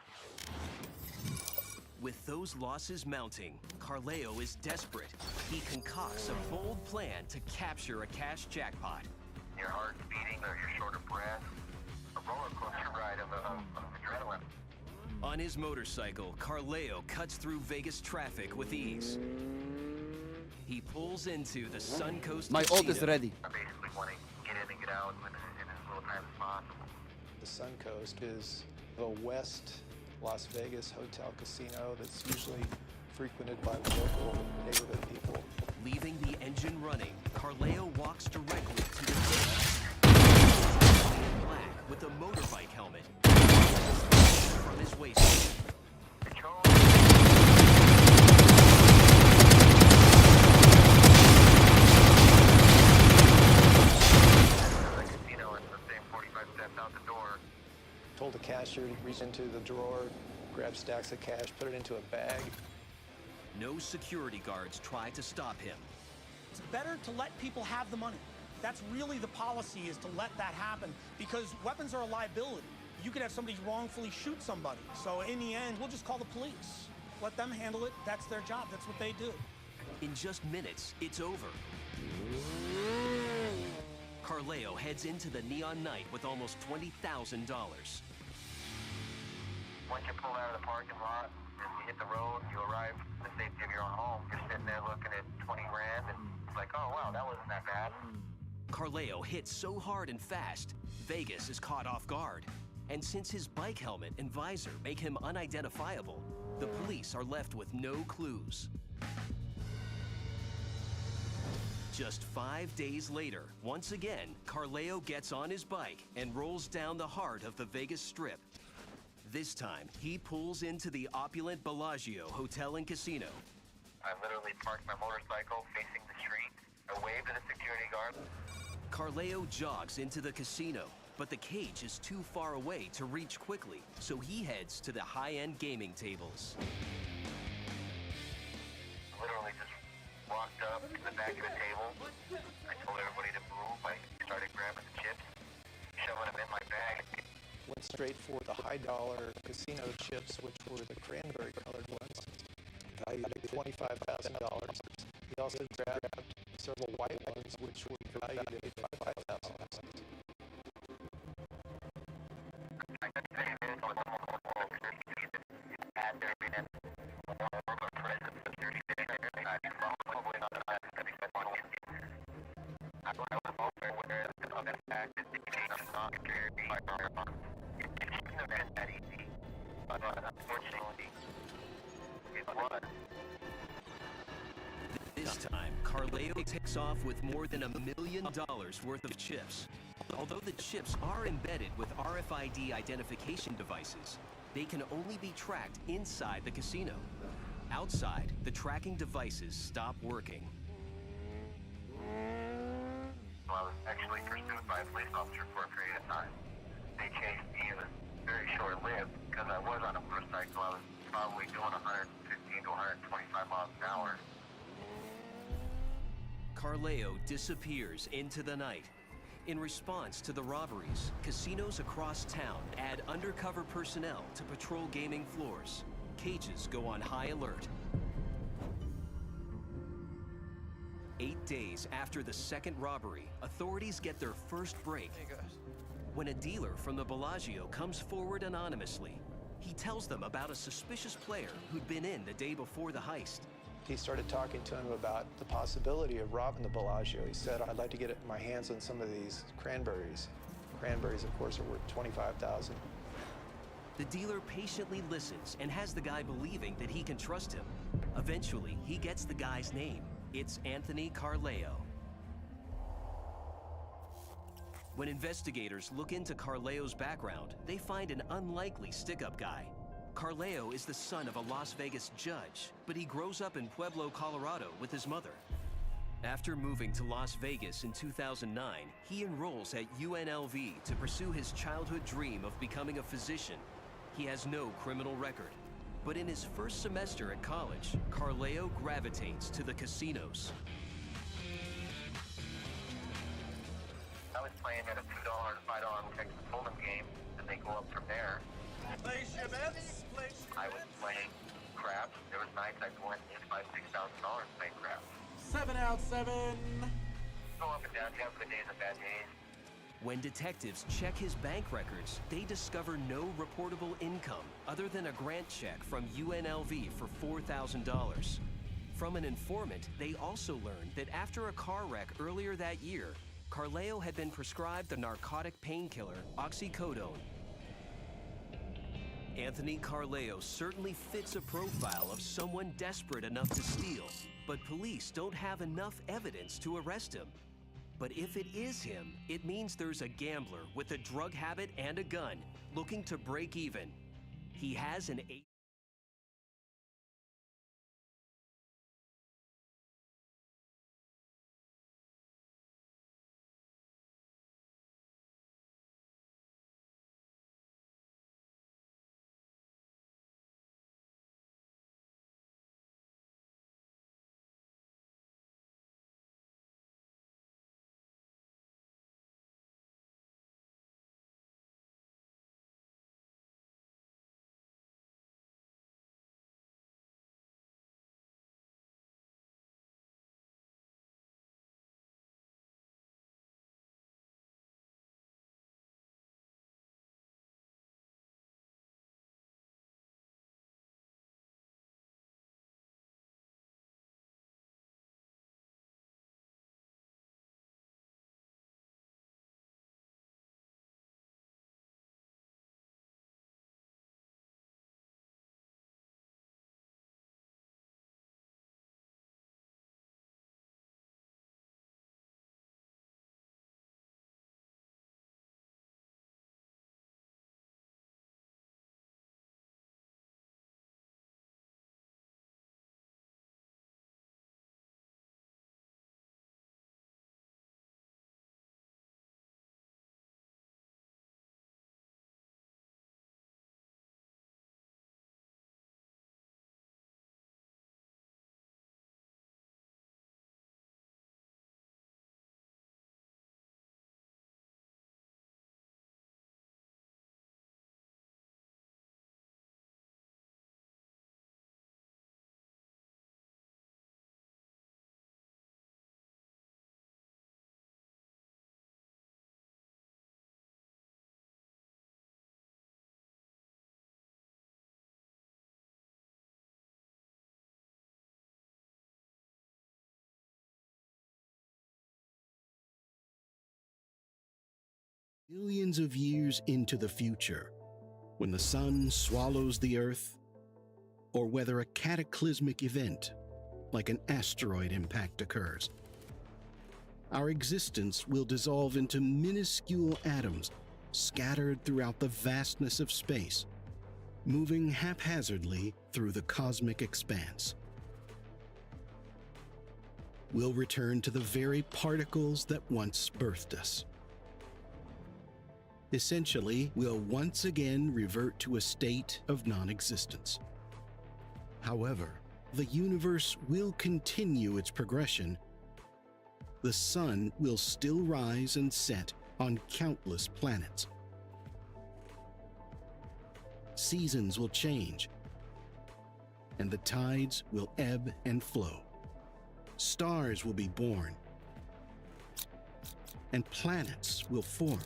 With those losses mounting, Carleo is desperate. He concocts a bold plan to capture a cash jackpot. Your heart's beating or you're short of breath. A roller coaster ride of adrenaline. On his motorcycle, Carleo cuts through Vegas traffic with ease. He pulls into the Suncoast My Casino. ult is ready. I basically want to get in and get out in as little time as possible. The Suncoast is the West Las Vegas hotel casino that's usually frequented by local neighborhood people. Leaving the engine running, Carleo walks directly to the door. Black with a motorbike helmet from his waistband. Told the cashier to reach into the drawer, grab stacks of cash, put it into a bag. No security guards try to stop him. It's better to let people have the money. That's really the policy, is to let that happen, because weapons are a liability. You could have somebody wrongfully shoot somebody. So in the end, we'll just call the police. Let them handle it. That's their job. That's what they do. In just minutes, it's over. Carleo heads into the neon night with almost $20,000. Once you pull out of the parking lot and you hit the road, you arrive in the safety of your own home. You're sitting there looking at 20 grand and it's like, oh wow, that wasn't that bad. Carleo hits so hard and fast, Vegas is caught off guard. And since his bike helmet and visor make him unidentifiable, the police are left with no clues. Just 5 days later, once again, Carleo gets on his bike and rolls down the heart of the Vegas Strip. This time, he pulls into the opulent Bellagio Hotel and Casino. I literally parked my motorcycle facing the street. I waved to the security guard. Carleo jogs into the casino, but the cage is too far away to reach quickly, so he heads to the high-end gaming tables. Literally just walked up to the back of the table. I told everybody to move. I started grabbing the chips, shoving them in my bag. Went straight for the high-dollar casino chips, which were the cranberry-colored ones, valued at $25,000. He also grabbed several white ones, which were valued at $5,000. This time, Carleo takes off with more than $1 million worth of chips. Although the chips are embedded with RFID identification devices, they can only be tracked inside the casino. Outside, the tracking devices stop working. I was actually pursued by a police officer for a period of time. They chased me. It was very short-lived because I was on a motorcycle. I was probably doing 115 to 125 miles an hour. Carleo disappears into the night. In response to the robberies, casinos across town add undercover personnel to patrol gaming floors. Cages go on high alert. 8 days after the second robbery, authorities get their first break. When a dealer from the Bellagio comes forward anonymously, he tells them about a suspicious player who'd been in the day before the heist. He started talking to him about the possibility of robbing the Bellagio. He said, I'd like to get my hands on some of these cranberries. Cranberries, of course, are worth $25,000. The dealer patiently listens and has the guy believing that he can trust him. Eventually, he gets the guy's name. It's Anthony Carleo. When investigators look into Carleo's background, they find an unlikely stick-up guy. Carleo is the son of a Las Vegas judge, but he grows up in Pueblo, Colorado with his mother. After moving to Las Vegas in 2009, he enrolls at UNLV to pursue his childhood dream of becoming a physician. He has no criminal record, but in his first semester at college, Carleo gravitates to the casinos. I was playing at a $2 to $5 Texas Hold'em game, and they go up from there. Place your bets. I was playing craps. There was nights I'd go in and $5,000 to $6,000 playing craps. 7 out 7. Go up and down. You have good days and bad days. When detectives check his bank records, they discover no reportable income other than a grant check from UNLV for $4,000. From an informant, they also learned that after a car wreck earlier that year, Carleo had been prescribed the narcotic painkiller oxycodone. Anthony Carleo certainly fits a profile of someone desperate enough to steal, but police don't have enough evidence to arrest him. But if it is him, it means there's a gambler with a drug habit and a gun looking to break even. He has an Billions of years into the future, when the sun swallows the Earth, or whether a cataclysmic event, like an asteroid impact, occurs, our existence will dissolve into minuscule atoms scattered throughout the vastness of space, moving haphazardly through the cosmic expanse. We'll return to the very particles that once birthed us. Essentially, we'll once again revert to a state of non-existence. However, the universe will continue its progression. The sun will still rise and set on countless planets. Seasons will change, and the tides will ebb and flow. Stars will be born, and planets will form,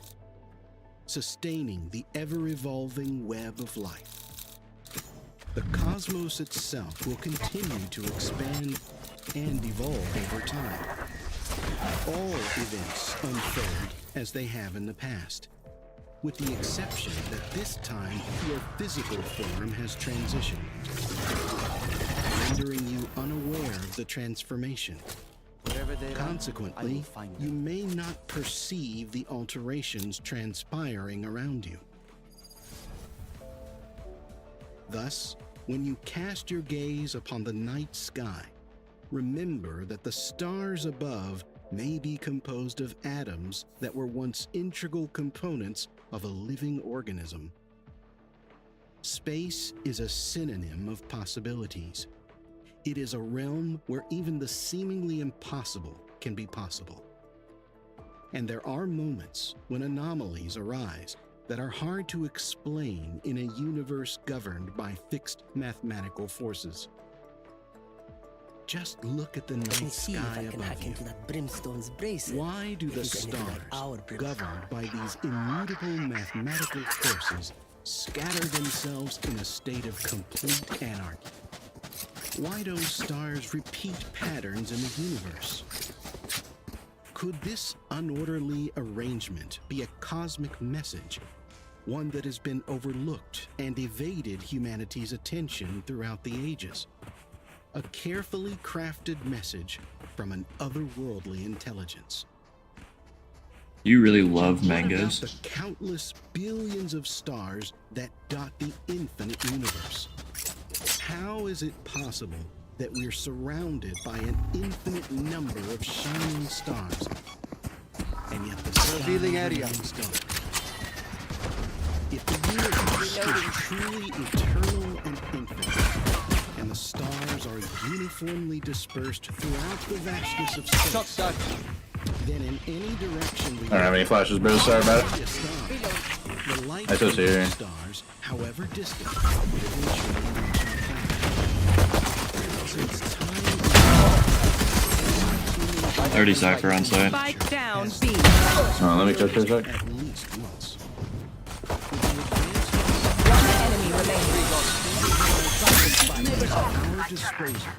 sustaining the ever-evolving web of life. The cosmos itself will continue to expand and evolve over time. All events unfold as they have in the past, with the exception that this time your physical form has transitioned, rendering you unaware of the transformation. Consequently, you may not perceive the alterations transpiring around you. Thus, when you cast your gaze upon the night sky, remember that the stars above may be composed of atoms that were once integral components of a living organism. Space is a synonym of possibilities. It is a realm where even the seemingly impossible can be possible. And there are moments when anomalies arise that are hard to explain in a universe governed by fixed mathematical forces. just look at the night sky above you. Why do the stars, governed by these immutable mathematical forces, scatter themselves in a state of complete anarchy? Why don't stars repeat patterns in the universe? Could this unorderly arrangement be a cosmic message, one that has been overlooked and evaded humanity's attention throughout the ages? A carefully crafted message from an otherworldly intelligence. You really love mangas? The countless billions of stars that dot the infinite universe. How is it possible that we're surrounded by an infinite number of shining stars, and yet the revealing area is dark? If the universe is truly eternal and infinite, and the stars are uniformly dispersed throughout the vastness of space, then in any direction we I don't have any flashes, bro. Sorry about it. the light I still see you. stars, however distant, would eventually reach our planet. So it's time 30 Cypher on site. Spike down, B. Oh, let me check this out. at least once. Enemy remaining. At our disposal,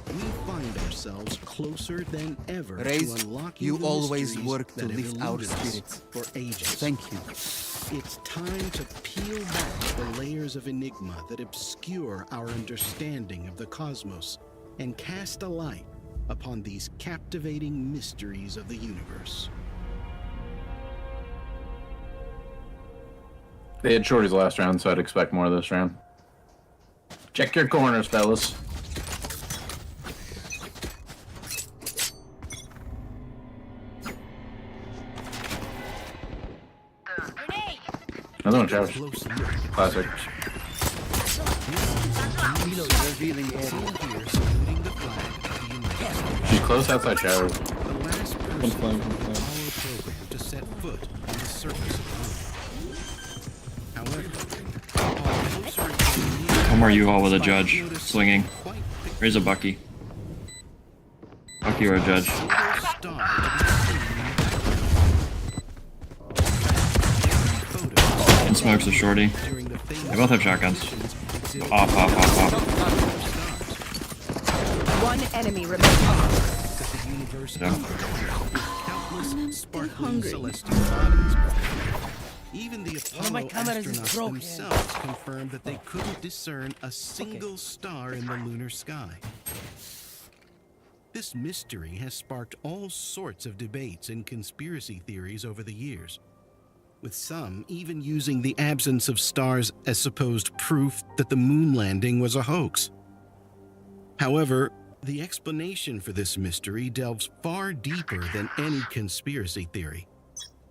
we find ourselves closer than ever to unlocking you the always mysteries work to that have lift our eluded us spirits. for ages. Thank you. It's time to peel back the layers of enigma that obscure our understanding of the cosmos and cast a light upon these captivating mysteries of the universe. They had shorties last round, so I'd expect more this round. Check your corners, fellas. Another one, Travis. Classic. She's close outside shower. To set foot on the surface of the moon. However, Come where you all with a judge. Swinging. Raise a Bucky. Bucky or a judge. And smokes a shorty. They both have shotguns. Off. One enemy remaining. Still hungry. Even the Apollo astronauts themselves confirmed that they couldn't discern a single star in the lunar sky. This mystery has sparked all sorts of debates and conspiracy theories over the years, with some even using the absence of stars as supposed proof that the moon landing was a hoax. However, the explanation for this mystery delves far deeper than any conspiracy theory.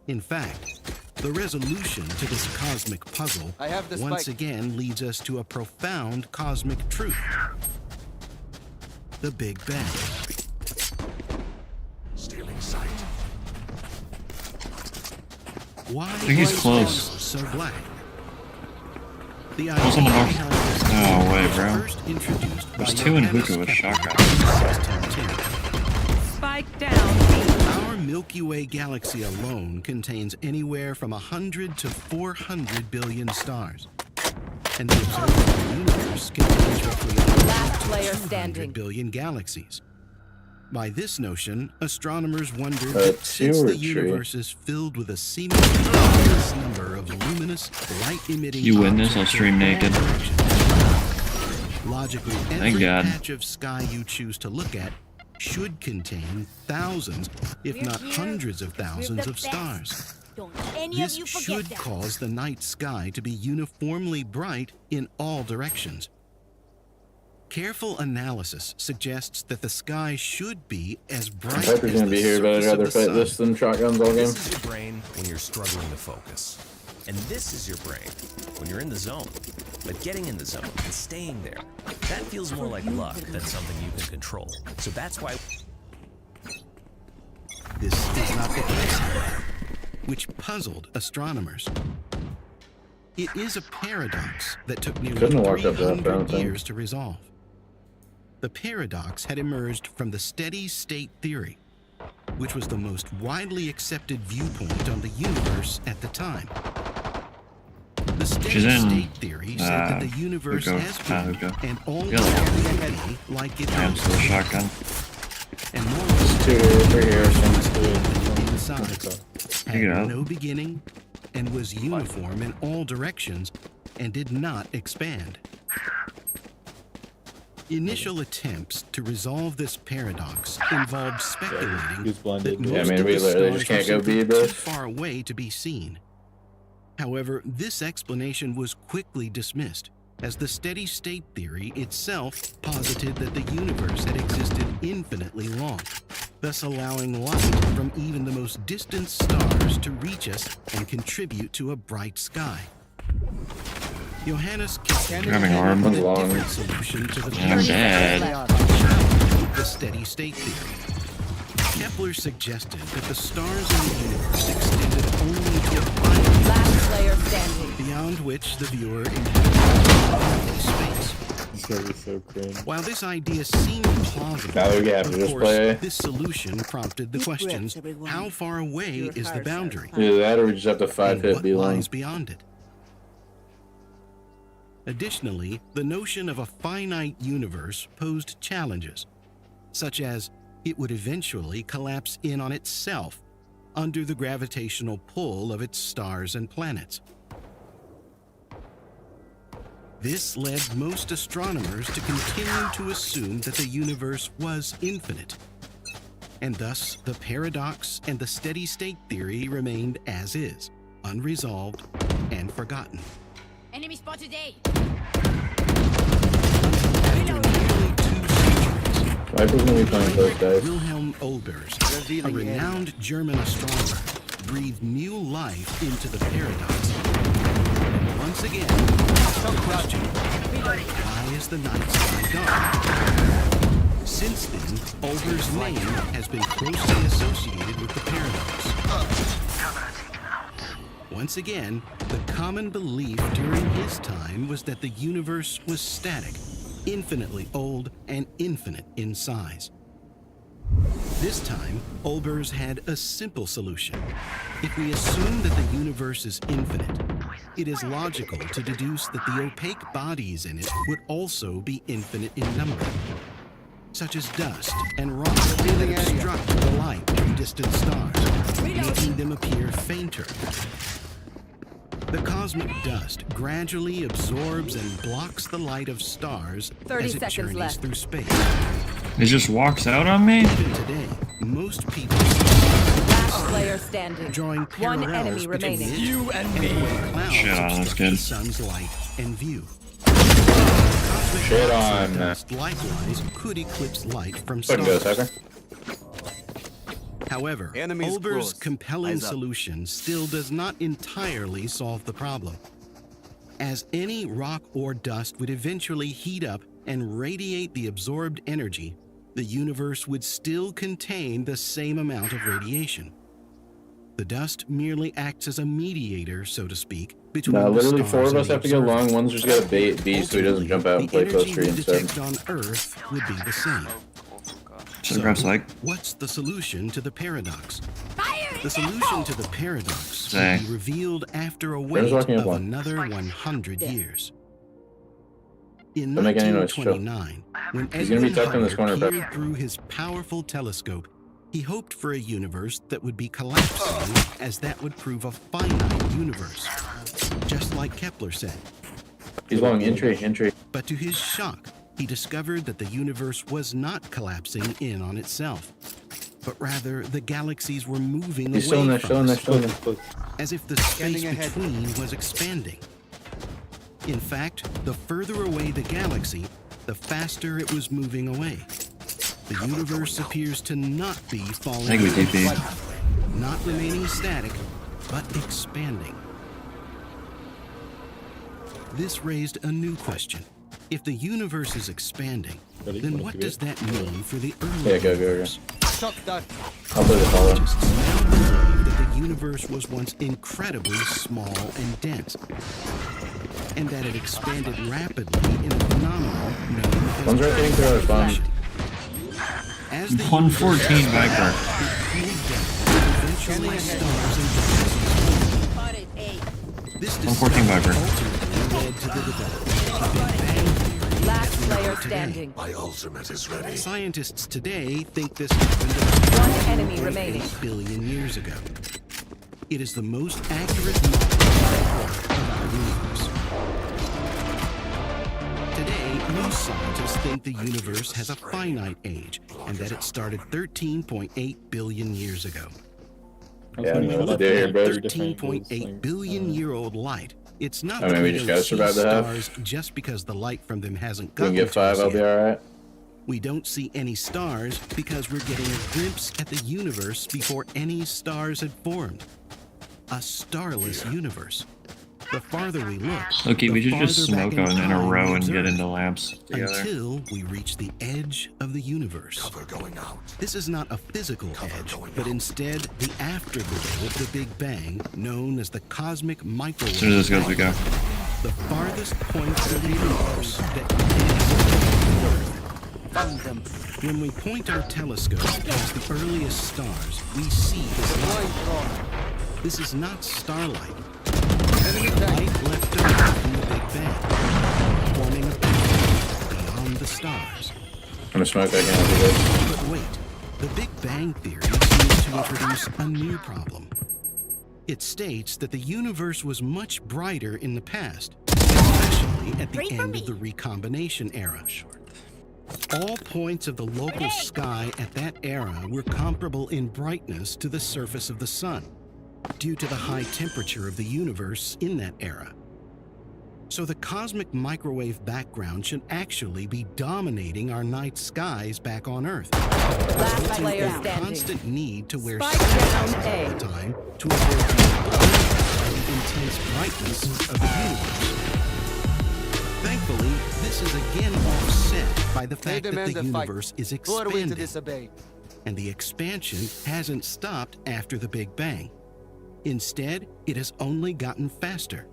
In fact, the resolution to this cosmic puzzle once again leads us to a profound cosmic truth: the Big Bang. Stealing sight. Why I think he's was close. so black? The Close on the north. idea No way, bro. first introduced by There's two in Johannes hookah with Kepler shotguns. in 1610. Spike down, B. Our Milky Way galaxy alone contains anywhere from 100 to 400 billion stars. And the observable universe contains roughly 100 Last to player 200 standing. billion galaxies. By this notion, astronomers wondered A that since the tear tree. universe is filled with a seemingly endless number of luminous, light-emitting You win this, I'll objects stream in all naked. directions, logically, Thank every God. patch of sky you choose to look at should contain thousands, if not hundreds of thousands of stars. Don't any This of you forget should that. cause the night sky to be uniformly bright in all directions. Careful analysis suggests that the sky should be as bright Piper's as gonna the be here, but I'd surface of rather the fight sun. this than shotguns all game. This is your brain when you're struggling to focus. And this is your brain when you're in the zone. But getting in the zone and staying there, that feels more like luck than something you can control. So that's why... This is not the case, however, which puzzled astronomers. It is a paradox that took nearly Couldn't have walked up to that 300 fountain. years to resolve. the paradox had emerged from the steady state theory, which was the most widely accepted viewpoint on the universe at the time. The steady state theory said that the universe has been and always will be like it was. Shotgun. And more inside had no beginning and was uniform in all directions and did not expand. Initial attempts to resolve this paradox involved speculating that most of the stars were simply too far away to be seen. However, this explanation was quickly dismissed, as the steady-state theory itself posited that the universe had existed infinitely long, thus allowing light from even the most distant stars to reach us and contribute to a bright sky. Johannes Kepler had a different solution to the the steady-state theory. Kepler suggested that the stars in the universe extended only to a finite last player standing, beyond which the viewer inhabited space. So cringe. While this idea seemed plausible, of course, this solution prompted the questions: how far away is the boundary? Either that, or we just have to 5-hit what beeline. lies beyond it? Additionally, the notion of a finite universe posed challenges, such as it would eventually collapse in on itself under the gravitational pull of its stars and planets. This led most astronomers to continue to assume that the universe was infinite, and thus the paradox and the steady-state theory remained as is, unresolved and forgotten. Enemy spotted A. Viper's gonna be playing both guys. Wilhelm Olbers, a renowned German astronomer, breathed new life into the paradox. And once again, the question, why is the night sky dark? Since then, Olbers' name has been closely associated with the paradox. Once again, the common belief during his time was that the universe was static, infinitely old, and infinite in size. This time, Olbers had a simple solution. If we assume that the universe is infinite, it is logical to deduce that the opaque bodies in it would also be infinite in number, such as dust and rock that obstruct the light from distant stars, making them appear fainter. The cosmic dust gradually absorbs and blocks the light of stars as it journeys through space. It just walks out on me? Even today, most people last player standing, drawing one enemy remaining. You and me. Clouds shit on this kid. The sun's light and view. Shit on. Dust likewise could eclipse light from Fucking stars. go, sucker. However, Olbers' compelling solution still does not entirely solve the problem, as any rock or dust would eventually heat up and radiate the absorbed energy. The universe would still contain the same amount of radiation. The dust merely acts as a mediator, so to speak, between the literally stars 4 of and us the have to go observer. long. One's just got to bait B so he doesn't jump out and play close tree The energy we instead. detect on Earth would be the same. So what's the solution to the paradox? The solution to the paradox will be revealed after a wait of another 100 years. In 1929, when Edwin Hubble peered through his powerful telescope, he hoped for a universe that would be collapsing, as that would prove a finite universe, just like Kepler said. He's long, entry. But to his shock, he discovered that the universe was not collapsing in on itself, but rather the galaxies were moving away from us, as if the space between was expanding. In fact, the further away the galaxy, the faster it was moving away. The universe appears to not be falling apart, not remaining static, but expanding. This raised a new question. If the universe is expanding, then what does that mean for the early universe? I'll play the follow. Scientists now believe that the universe was once incredibly small and dense. and that it expanded rapidly in a phenomenon known as One's rotating through our spawn. As the 114 Viper. eventually stars and galaxies. This 114 Viper. led to the development of the Big Bang Theory. Last as we player know today. standing. My ultimate is ready. Scientists today think this happened about One enemy remaining. 8 billion years ago. It is the most accurate model of our universe. Today, most scientists think the universe has a finite age and that it started 13.8 billion years ago. Yeah, When we no, look they're at very 13.8 billion-year-old light, it's not I mean, that we we just don't gotta see survive the half. stars just because the light from them hasn't We can gotten get to 5, us I'll be yet. alright. We don't see any stars because we're getting a glimpse at the universe before any stars had formed. A starless universe. The farther we look, Okay, we the should just farther back smoke on in a time row we and get observe, into labs together. until we reach the edge of the universe. Cover going out. This is not a physical edge, but instead the afterglow of the Big Bang, known as the cosmic microwave. As soon as this goes, we go. The farthest point of the universe that can Earth. Found them. When we point our telescope past the earliest stars, we see this light. This is not starlight. Light left over from the Big Bang, forming a path beyond the stars. I'm gonna smoke that again after this. But wait, the Big Bang Theory seems to introduce a new problem. It states that the universe was much brighter in the past, especially at the end of the recombination era. All points of the local sky at that era were comparable in brightness to the surface of the sun, due to the high temperature of the universe in that era. So the cosmic microwave background should actually be dominating our night skies back on Earth. Last Resulting player in a standing. constant need to wear Spike sunglasses down A. all the time to avoid being blinded by the intense brightness of the universe. Thankfully, this is again offset by the fact that the universe is expanding. And the expansion hasn't stopped after the Big Bang. Instead, it has only gotten faster,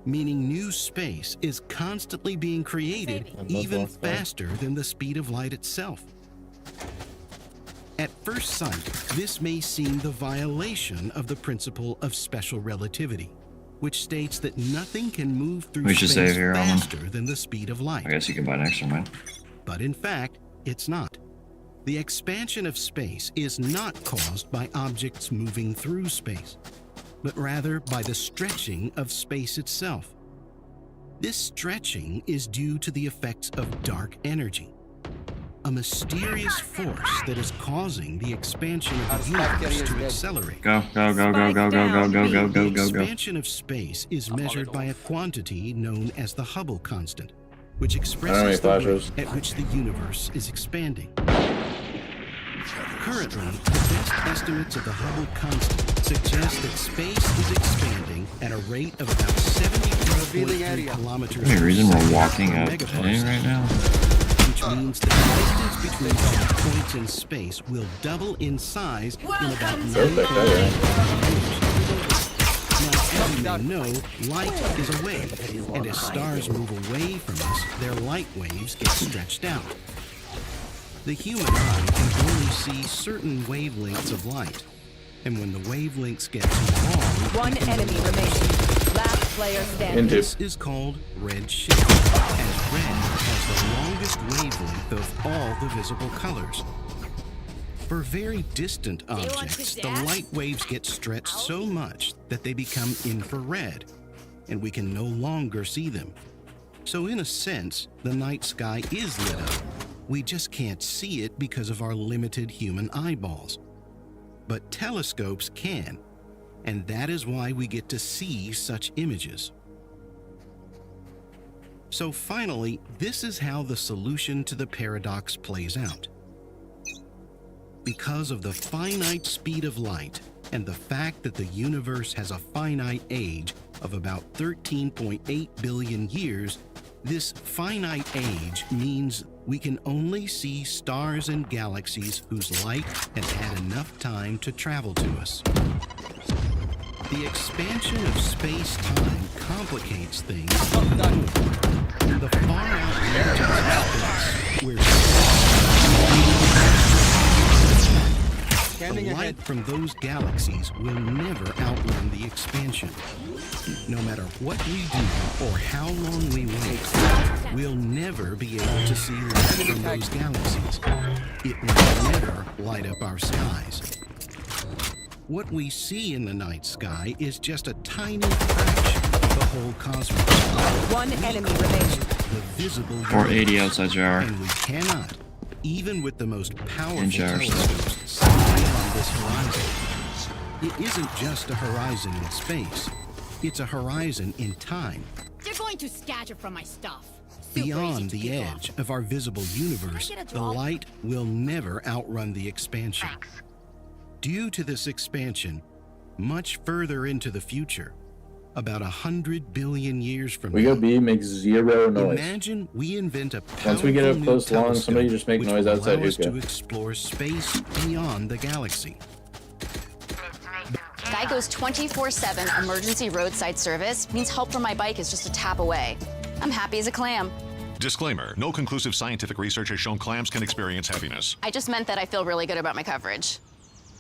meaning new space is constantly being created even faster than the speed of light itself. At first sight, this may seem the violation of the principle of special relativity, which states that nothing can move through We should space save here, Alma. faster than the speed of light. I guess you can buy an extra man. But in fact, it's not. The expansion of space is not caused by objects moving through space, but rather by the stretching of space itself. This stretching is due to the effects of dark energy, a mysterious force that is causing the expansion of the universe to accelerate. Go, go, go, go, go, go, go, go, go, go, The go, go. expansion of space is measured by a quantity known as the Hubble constant, which expresses the rate at which the universe is expanding. Currently, the best estimates of the Hubble constant suggest that space is expanding at a rate of about 73.3 kilometers Any reason per we're second walking per out megaparsec, right now? which means that the distance between two points in space will double in size in about 9.8 years. Now, as you may know, light is a wave, and as stars move away from us, their light waves get stretched out. The human eye can only see certain wavelengths of light, and when the wavelengths get too long, One enemy remaining. Last player standing. this is called red shift, as red has the longest wavelength of all the visible colors. For very distant objects, the light waves get stretched so much that they become infrared, and we can no longer see them. So in a sense, the night sky is lit up. We just can't see it because of our limited human eyeballs. But telescopes can, and that is why we get to see such images. So finally, this is how the solution to the paradox plays out. Because of the finite speed of light and the fact that the universe has a finite age of about 13.8 billion years, this finite age means we can only see stars and galaxies whose light has had enough time to travel to us. The expansion of space-time complicates things even more. The far-out regions of space, where the light from those galaxies will never outrun the expansion. No matter what we do or how long we wait, we'll never be able to see light from those galaxies. It will never light up our skies. What we see in the night sky is just a tiny fraction of the whole cosmos. One enemy remaining. The visible 480 outside jar. And we cannot, even with the most powerful In jars. telescopes, see beyond this horizon. It isn't just a horizon in space. It's a horizon in time. They're going to scatter from my stuff. Beyond the edge of our visible universe, the light will never outrun the expansion. Due to this expansion, much further into the future, about 100 billion years from We now, go B, make zero noise. imagine we invent a Once we get powerful up close new long, somebody telescope just make which noise will outside allow us Hookah. to explore space beyond the galaxy. Geico's 24/7 emergency roadside service means help from my bike is just a tap away. I'm happy as a clam. Disclaimer, no conclusive scientific research has shown clams can experience happiness. I just meant that I feel really good about my coverage.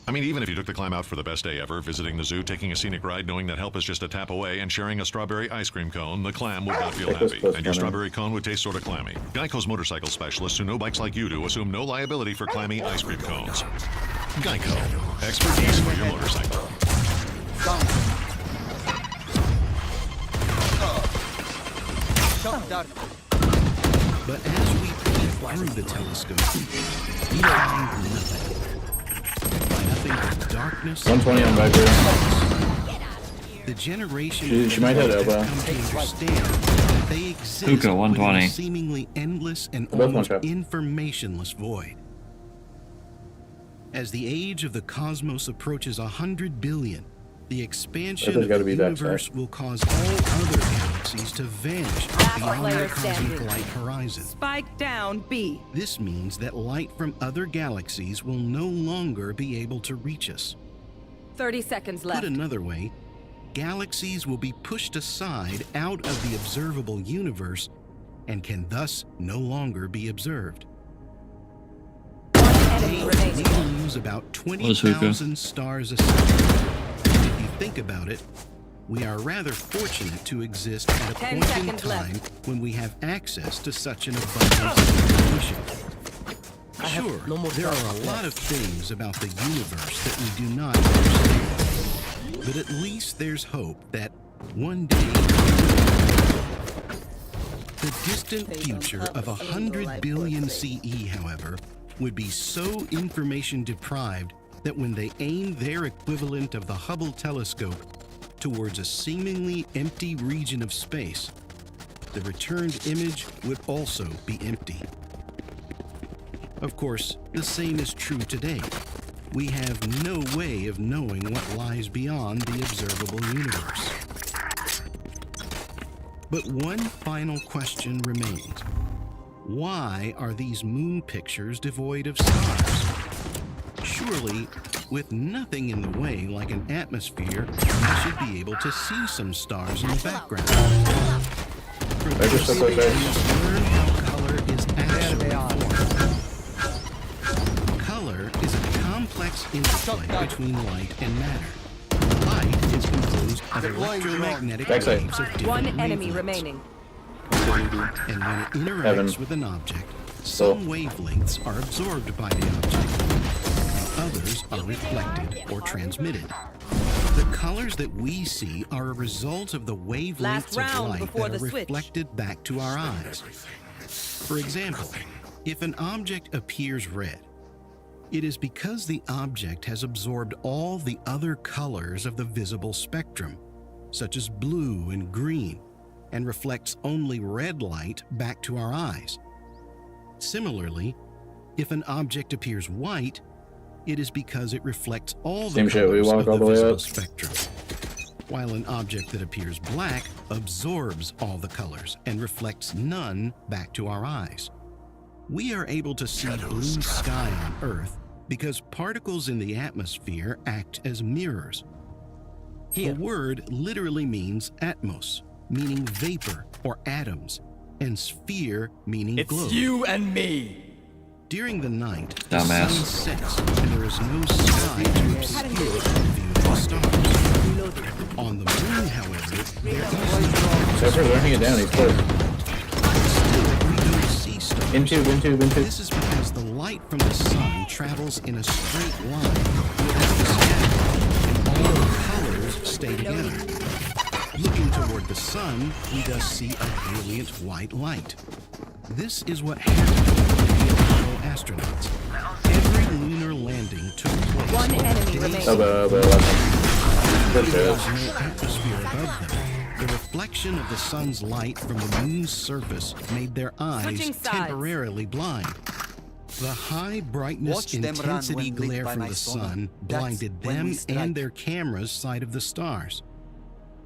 I mean, even if you took the clam out for the best day ever, visiting the zoo, taking a scenic ride, knowing that help is just a tap away, and sharing a strawberry ice cream cone, the clam would not feel happy, and your strawberry cone would taste sort of clammy. Geico's motorcycle specialists who know bikes like you do assume no liability for clammy ice cream cones. Geico. Expertise for your motorcycle. But as we peek through the telescope, we find nothing. Nothing but darkness. 120 on Viper. The generation She might hit have elbow. come to understand that they exist Hookah, 120. within a seemingly endless and Both one almost shot. informationless void. As the age of the cosmos approaches 100 billion, the expansion There's of gotta the be that universe side. will cause all other galaxies to vanish beyond player the cosmic standing. light horizon. Spike down B. This means that light from other galaxies will no longer be able to reach us. 30 seconds left. Put another way, galaxies will be pushed aside out of the observable universe and can thus no longer be observed. Enemy We remaining. will lose about Where's Hookah? 20,000 stars a second. If you think about it, we are rather fortunate to exist at a 10 point in seconds time left. when we have access to such an abundance of information. Sure, there are a lot of things about the universe that we do not understand, but at least there's hope that one day the distant future of 100 billion CE, however, would be so information deprived that when they aim their equivalent of the Hubble telescope towards a seemingly empty region of space, the returned image would also be empty. Of course, the same is true today. We have no way of knowing what lies beyond the observable universe. But one final question remains. Why are these moon pictures devoid of stars? Surely, with nothing in the way like an atmosphere, we should be able to see some stars in the background. From this, we learn how color is actually formed. Color is a complex interplay between light and matter. Light is composed of electromagnetic waves of different One enemy wavelengths. remaining. And when it interacts with an object, some wavelengths are absorbed by the object, and others are reflected or transmitted. The colors that we see are a result of the wavelengths Last of round light before that are the switch. reflected back to our eyes. For example, if an object appears red, it is because the object has absorbed all the other colors of the visible spectrum, such as blue and green, and reflects only red light back to our eyes. Similarly, if an object appears white, it is because it reflects all the Same shit, we colors walk of all the the way visible up. spectrum, while an object that appears black absorbs all the colors and reflects none back to our eyes. We are able to see blue sky on Earth because particles in the atmosphere act as mirrors. The word literally means atmos, meaning vapor or atoms, and sphere, meaning globe. It's you and me. During the night, the Dumbass. sun sets, and there is no sky to obscure the view of the stars. On the moon, however, there is Except for learning it down, he's close. we don't see stars. Into. This is because the light from the sun travels in a straight line without the scatter, and all the colors stay together. Looking toward the sun, we thus see a brilliant white light. This is what happened to the Apollo astronauts. Every lunar landing took place. One enemy remains. There was no atmosphere above them. The reflection of the sun's light from the moon's surface made their eyes Switching sides. temporarily blind. The high brightness Watch them run intensity when lit glare by from my the sonar. sun That's blinded when them we strike. and their camera's sight of the stars.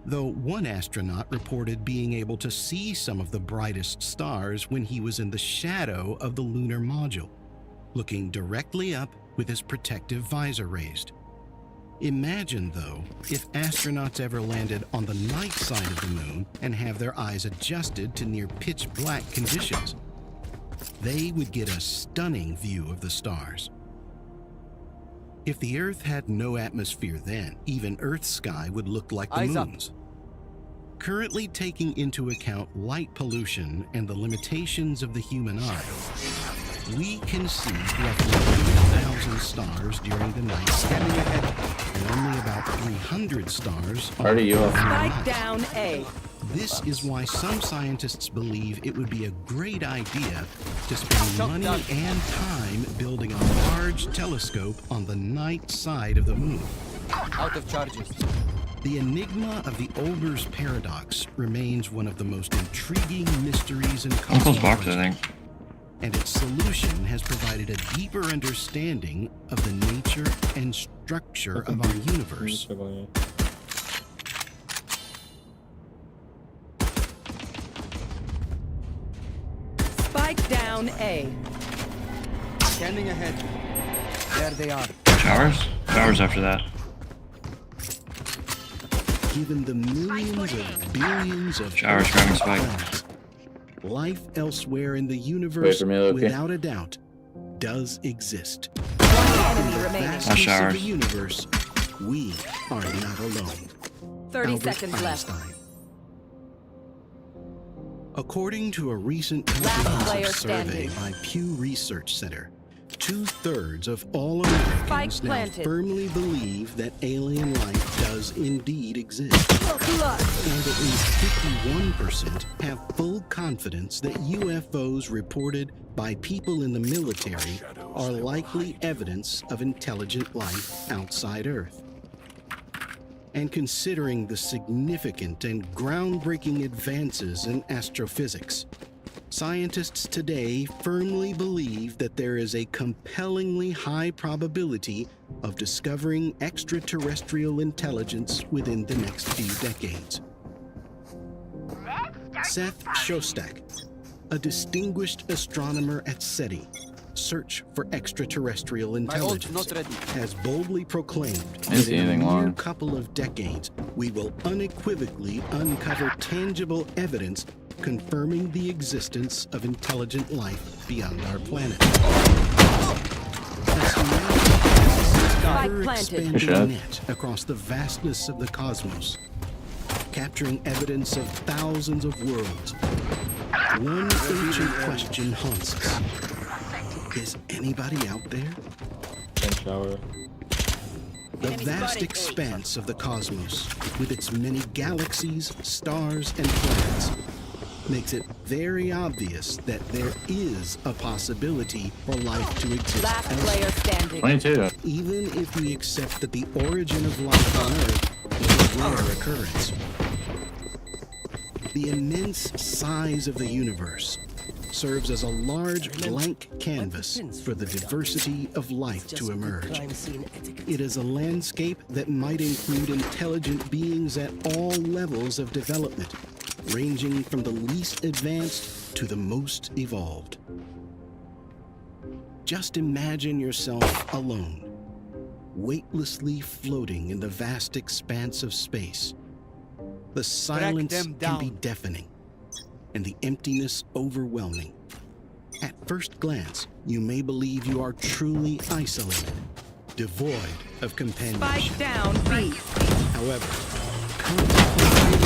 Though one astronaut reported being able to see some of the brightest stars when he was in the shadow of the lunar module, looking directly up with his protective visor raised. Imagine, though, if astronauts ever landed on the night side of the moon and have their eyes adjusted to near pitch black conditions. They would get a stunning view of the stars. If the Earth had no atmosphere then, even Earth's sky would look like the Eyes up. moon's. Currently taking into account light pollution and the limitations of the human eye, we can see roughly 3,000 stars during the night sky, and only about 300 stars on the Spike night. down A. This is why some scientists believe it would be a great idea to spend money and time building a large telescope on the night side of the moon. Out of charges. The enigma of the Olbers paradox remains one of the most intriguing mysteries in Uncle's box, I cosmology, think. and its solution has provided a deeper understanding of the nature and structure of our universe. Spike down A. Scanning ahead. There they are. Showers? Showers after that. Given the millions of billions of Showers grabbing Spike. planets, life elsewhere in the universe, for me, Loki. without a doubt, does exist. One enemy In the remaining. vastness of showers. the universe, we are not alone. 30 Albert seconds left. Einstein. According to a recent Last player comprehensive survey standing. by Pew Research Center, 2/3 of all Americans now planted. firmly believe that alien life does indeed exist. Clutch. And at least 51% have full confidence that UFOs reported by people in the military are likely evidence of intelligent life outside Earth. And considering the significant and groundbreaking advances in astrophysics, scientists today firmly believe that there is a compellingly high probability of discovering extraterrestrial intelligence within the next few decades. Seth Shostak, a distinguished astronomer at SETI, Search for Extraterrestrial Intelligence, has boldly proclaimed that in a mere couple of decades, we will unequivocally uncover tangible evidence confirming the existence of intelligent life beyond our planet. As humanity casts its ever-expanding net across the vastness of the cosmos, capturing evidence of thousands of worlds, one ancient question haunts us. Is anybody out there? The vast expanse of the cosmos, with its many galaxies, stars, and planets, makes it very obvious that there is a possibility for life to exist Last elsewhere. player standing. 22. Even if we accept that the origin of life on Earth is a rare occurrence. The immense size of the universe serves as a large blank canvas for the diversity of life to emerge. It is a landscape that might include intelligent beings at all levels of development, ranging from the least advanced to the most evolved. Just imagine yourself alone, weightlessly floating in the vast expanse of space. The silence can be deafening, and the emptiness overwhelming. At first glance, you may believe you are truly isolated, devoid of companionship. Spike down, B. However, contemplating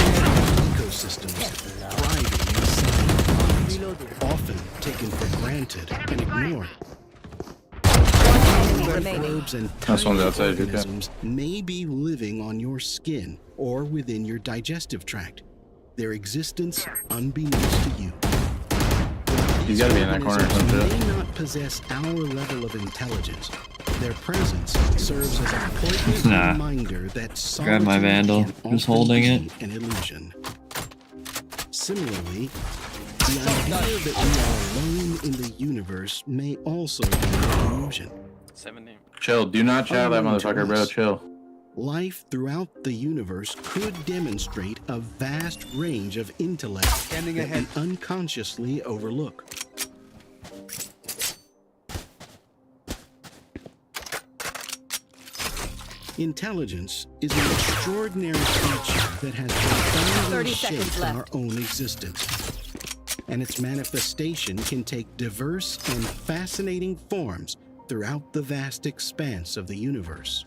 ecosystems thriving in silent, often taken for granted and ignored. Microbes and tiny organisms may be living on your skin or within your digestive tract, their existence unbeknownst to you. He's gotta be in that corner or some shit. They may not possess our level of intelligence. Their presence serves as a poignant reminder that Grab my Vandal, just holding it. An illusion. Similarly, the idea that we are alone in the universe may also be an illusion. 17. Chill, do not chat that motherfucker, bro. Chill. Life throughout the universe could demonstrate a vast range of intellect that we unconsciously overlook. Intelligence is an extraordinary feature that has profoundly shaped our own existence, and its manifestation can take diverse and fascinating forms throughout the vast expanse of the universe.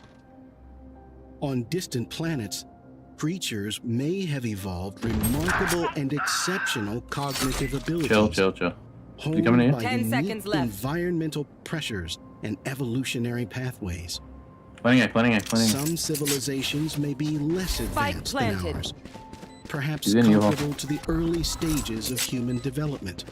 On distant planets, creatures may have evolved remarkable and exceptional cognitive abilities. Chill. You coming in? 10 seconds left. Environmental pressures and evolutionary pathways. Planning. Some civilizations may be less advanced than ours, perhaps He's in comparable to the early stages of human development.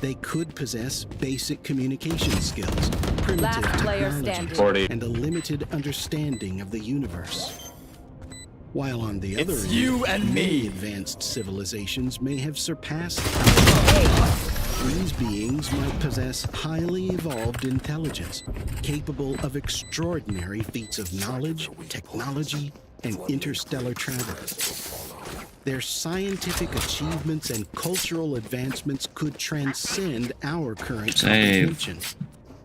They could possess basic communication skills, primitive technology, and a limited understanding of the universe. While on the other hand, you and me. Advanced civilizations may have surpassed ours. These beings might possess highly evolved intelligence, capable of extraordinary feats of knowledge, technology, and interstellar travel. Their scientific achievements and cultural advancements could transcend our current comprehension,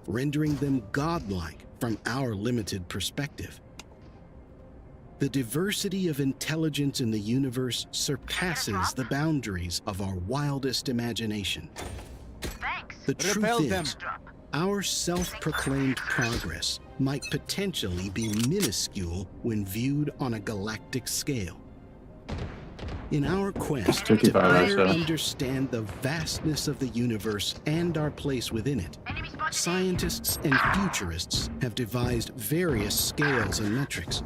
rendering them godlike from our limited perspective. The diversity of intelligence in the universe surpasses the boundaries of our wildest imagination. The truth is, our self-proclaimed progress might potentially be minuscule when viewed on a galactic scale. In our quest to better understand the vastness of the universe and our place within it, scientists and futurists have devised various scales and metrics.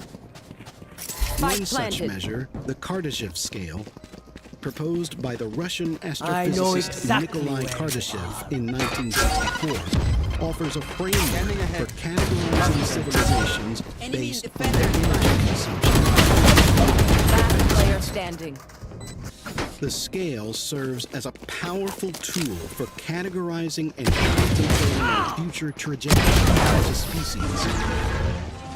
One such measure, the Kardashev scale, proposed by the Russian astrophysicist Nikolai Kardashev in 1964, offers a framework for categorizing civilizations based on their energy consumption. Last player standing. The scale serves as a powerful tool for categorizing and contemplating our future trajectory as a species.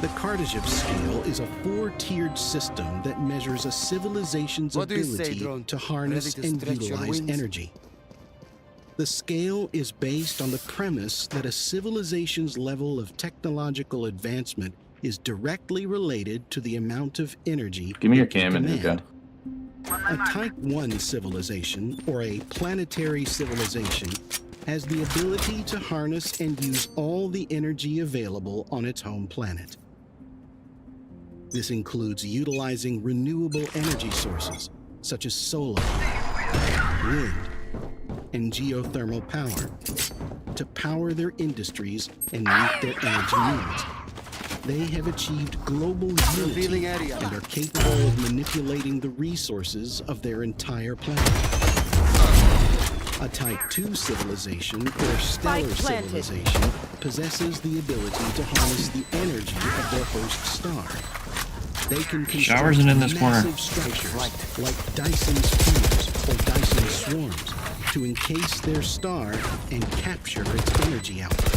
The Kardashev scale is a 4-tiered system that measures a civilization's ability to harness and utilize energy. The scale is based on the premise that a civilization's level of technological advancement is directly related to the amount of energy. Give me your cam and Nuka. A Type 1 civilization, or a planetary civilization, has the ability to harness and use all the energy available on its home planet. This includes utilizing renewable energy sources, such as solar, wind, and geothermal power, to power their industries and meet their energy needs. They have achieved global unity and are capable of manipulating the resources of their entire planet. A Type 2 civilization, or stellar civilization, possesses the ability to harness the energy of their host star. They can construct massive structures like Dyson's cubes or Dyson swarms to encase their star and capture its energy output.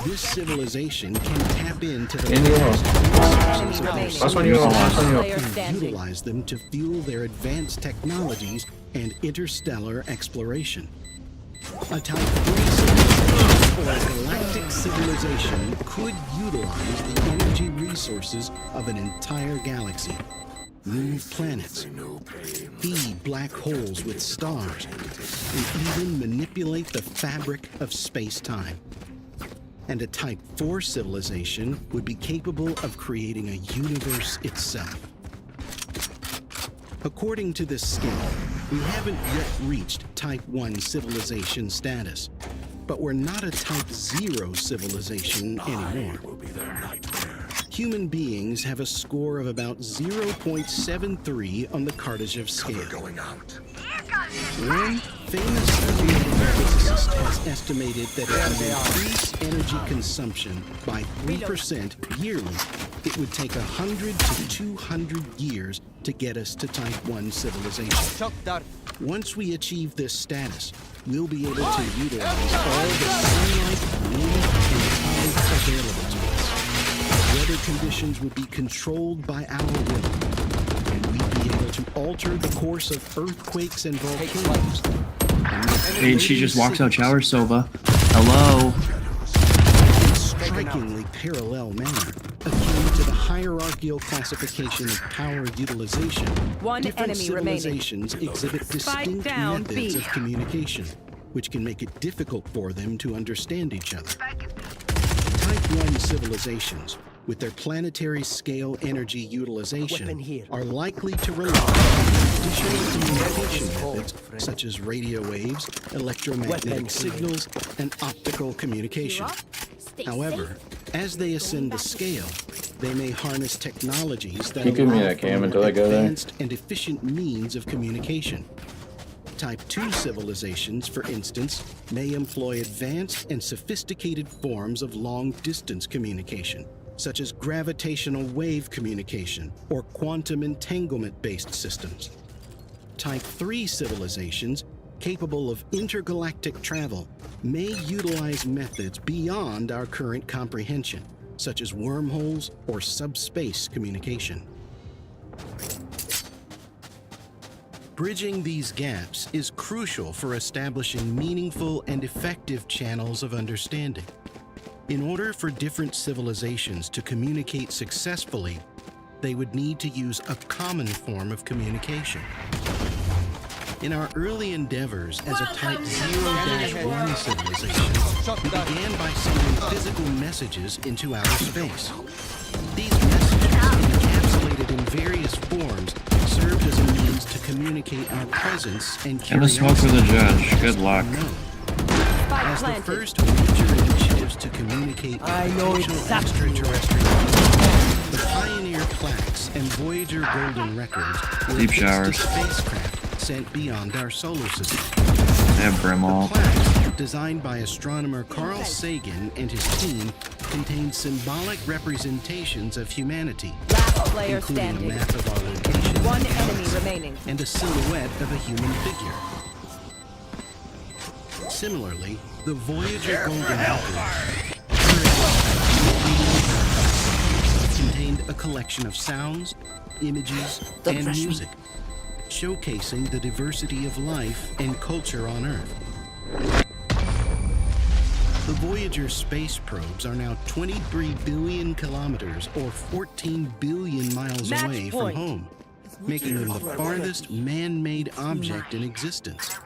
This civilization can tap into the resources of their solar system and utilize them to fuel their advanced technologies and interstellar exploration. A Type 3 civilization or a galactic civilization could utilize the energy resources of an entire galaxy, move planets, feed black holes with stars, and even manipulate the fabric of space-time. And a Type 4 civilization would be capable of creating a universe itself. According to this scale, we haven't yet reached Type 1 civilization status, but we're not a Type 0 civilization anymore. Human beings have a score of about 0.73 on the Kardashev scale. One famous physicist has estimated that if we increase energy consumption by 3% yearly, it would take 100 to 200 years to get us to Type 1 civilization. Once we achieve this status, we'll be able to utilize all the sunlight, wind, and clouds available to us. Weather conditions would be controlled by our will, and we'd be able to alter the course of earthquakes and volcanoes. And she just walks out shower, Sova. Hello. In a strikingly parallel manner, akin to the hierarchical classification of power utilization, different civilizations exhibit distinct methods of communication, which can make it difficult for them to understand each other. Type 1 civilizations, with their planetary scale energy utilization, are likely to rely on traditional communication methods such as radio waves, electromagnetic signals, and optical communication. However, as they ascend the scale, they may harness technologies that allow for more advanced and efficient means of communication. Type 2 civilizations, for instance, may employ advanced and sophisticated forms of long-distance communication, such as gravitational wave communication or quantum entanglement-based systems. Type 3 civilizations, capable of intergalactic travel, may utilize methods beyond our current comprehension, such as wormholes or subspace communication. Bridging these gaps is crucial for establishing meaningful and effective channels of understanding. In order for different civilizations to communicate successfully, they would need to use a common form of communication. In our early endeavors as a Type 0-1 civilization, we began by sending physical messages into outer space. These messages, encapsulated in various forms, served as a means to communicate our presence and Gonna smoke with a judge. Good luck. As the first major initiatives to communicate with extraterrestrial, the Pioneer plaques and Voyager golden records were Deep fixed showers. to spacecraft sent beyond our solar system. They have Brimall. The plaques, designed by astronomer Carl Sagan and his team, contain symbolic representations of humanity, Player including standing. a map of our location, One enemy remaining. and a silhouette of a human figure. Similarly, the Voyager golden record contained a collection of sounds, images, and music, showcasing the diversity of life and culture on Earth. The Voyager space probes are now 23 billion kilometers or 14 billion miles Match away from point. home, making them the farthest man-made object in existence.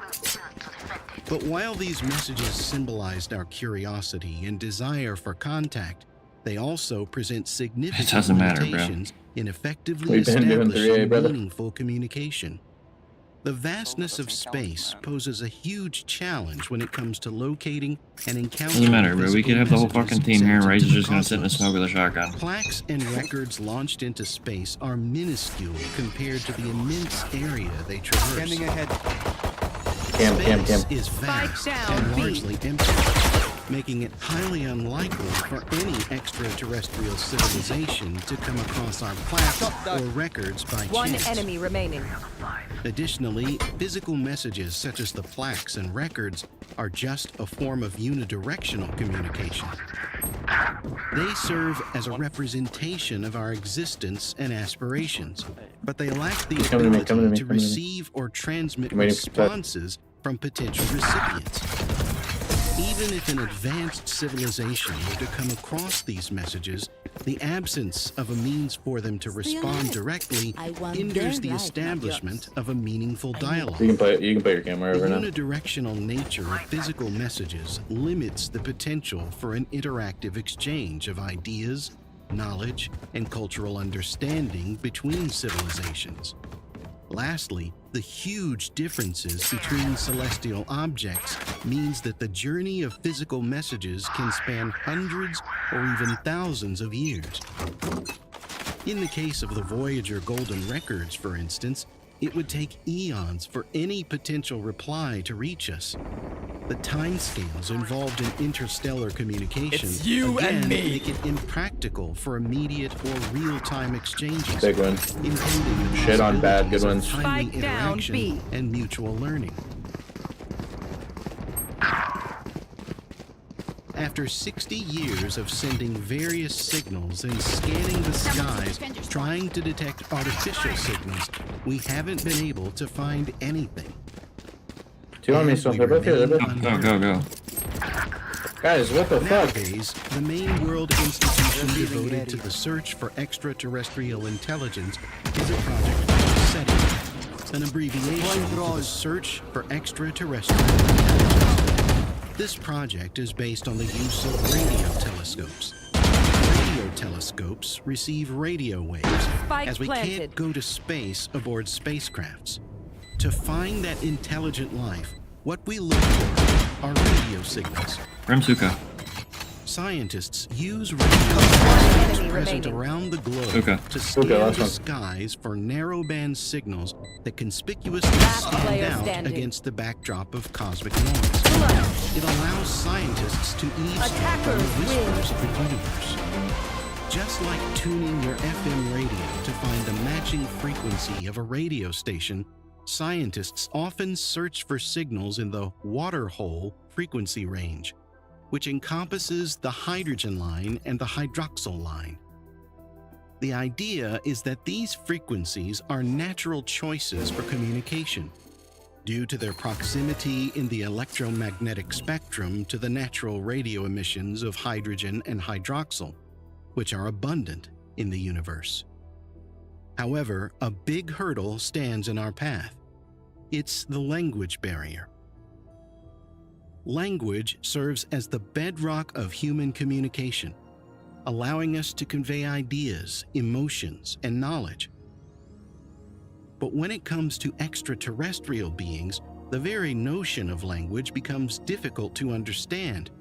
But while these messages symbolized our curiosity and desire for contact, they also present significant It doesn't matter, bro. limitations in effectively We've been doing 3A, establishing brother. meaningful communication. The vastness of space poses a huge challenge when it comes to locating and encountering. Doesn't matter, bro. We could have the whole fucking team here, and Ray's sent to just the gonna sit in the cosmos. smoke with a shotgun. Plaques and records launched into space are minuscule compared to the immense area they traverse. Standing ahead. Space is vast down, and B. largely empty, making it highly unlikely for any extraterrestrial civilization to come across our plaques or records by One chance. enemy remaining. Additionally, physical messages such as the plaques and records are just a form of unidirectional communication. They serve as a representation of our existence and aspirations, but they lack the ability to receive or transmit I'm waiting for that. responses from potential recipients. Even if an advanced civilization were to come across these messages, the absence of a means for them to respond directly hinders the establishment of a meaningful dialogue. You can put your camera The over now. unidirectional nature of physical messages limits the potential for an interactive exchange of ideas, knowledge, and cultural understanding between civilizations. Lastly, the huge differences between celestial objects means that the journey of physical messages can span hundreds or even thousands of years. In the case of the Voyager Golden Records, for instance, it would take eons for any potential reply to reach us. The timescales involved in interstellar communication It's you again and me. make it impractical for immediate or real-time exchanges. Big win. Impending the Shit on bad, good possibilities wins. of timely Spike down, interaction B. and mutual learning. After 60 years of sending various signals and scanning the skies, trying to detect artificial signals, we haven't been able to find anything. Do you want me to? They're both here. They're both. Go. Guys, what the fuck? Nowadays, the main world institution devoted to the search for extraterrestrial intelligence is a project called SETI, an abbreviation for the Search for Extraterrestrial Intelligence. This project is based on the use of radio telescopes. Radio telescopes receive radio waves, Spike as we planted. can't go to space aboard spacecrafts. To find that intelligent life, what we look for are radio signals. Remsuka. Scientists use radio telescopes present remaining. around the globe Okay. to scan last the one. skies for narrowband signals that conspicuously Last stand player out standing. against the backdrop of cosmic noise. It allows scientists to eavesdrop on the Attackers whispers of the universe. Just like tuning your FM radio to find the matching frequency of a radio station, scientists often search for signals in the water hole frequency range, which encompasses the hydrogen line and the hydroxyl line. The idea is that these frequencies are natural choices for communication, due to their proximity in the electromagnetic spectrum to the natural radio emissions of hydrogen and hydroxyl, which are abundant in the universe. However, a big hurdle stands in our path. It's the language barrier. Language serves as the bedrock of human communication, allowing us to convey ideas, emotions, and knowledge. But when it comes to extraterrestrial beings, the very notion of language becomes difficult to understand.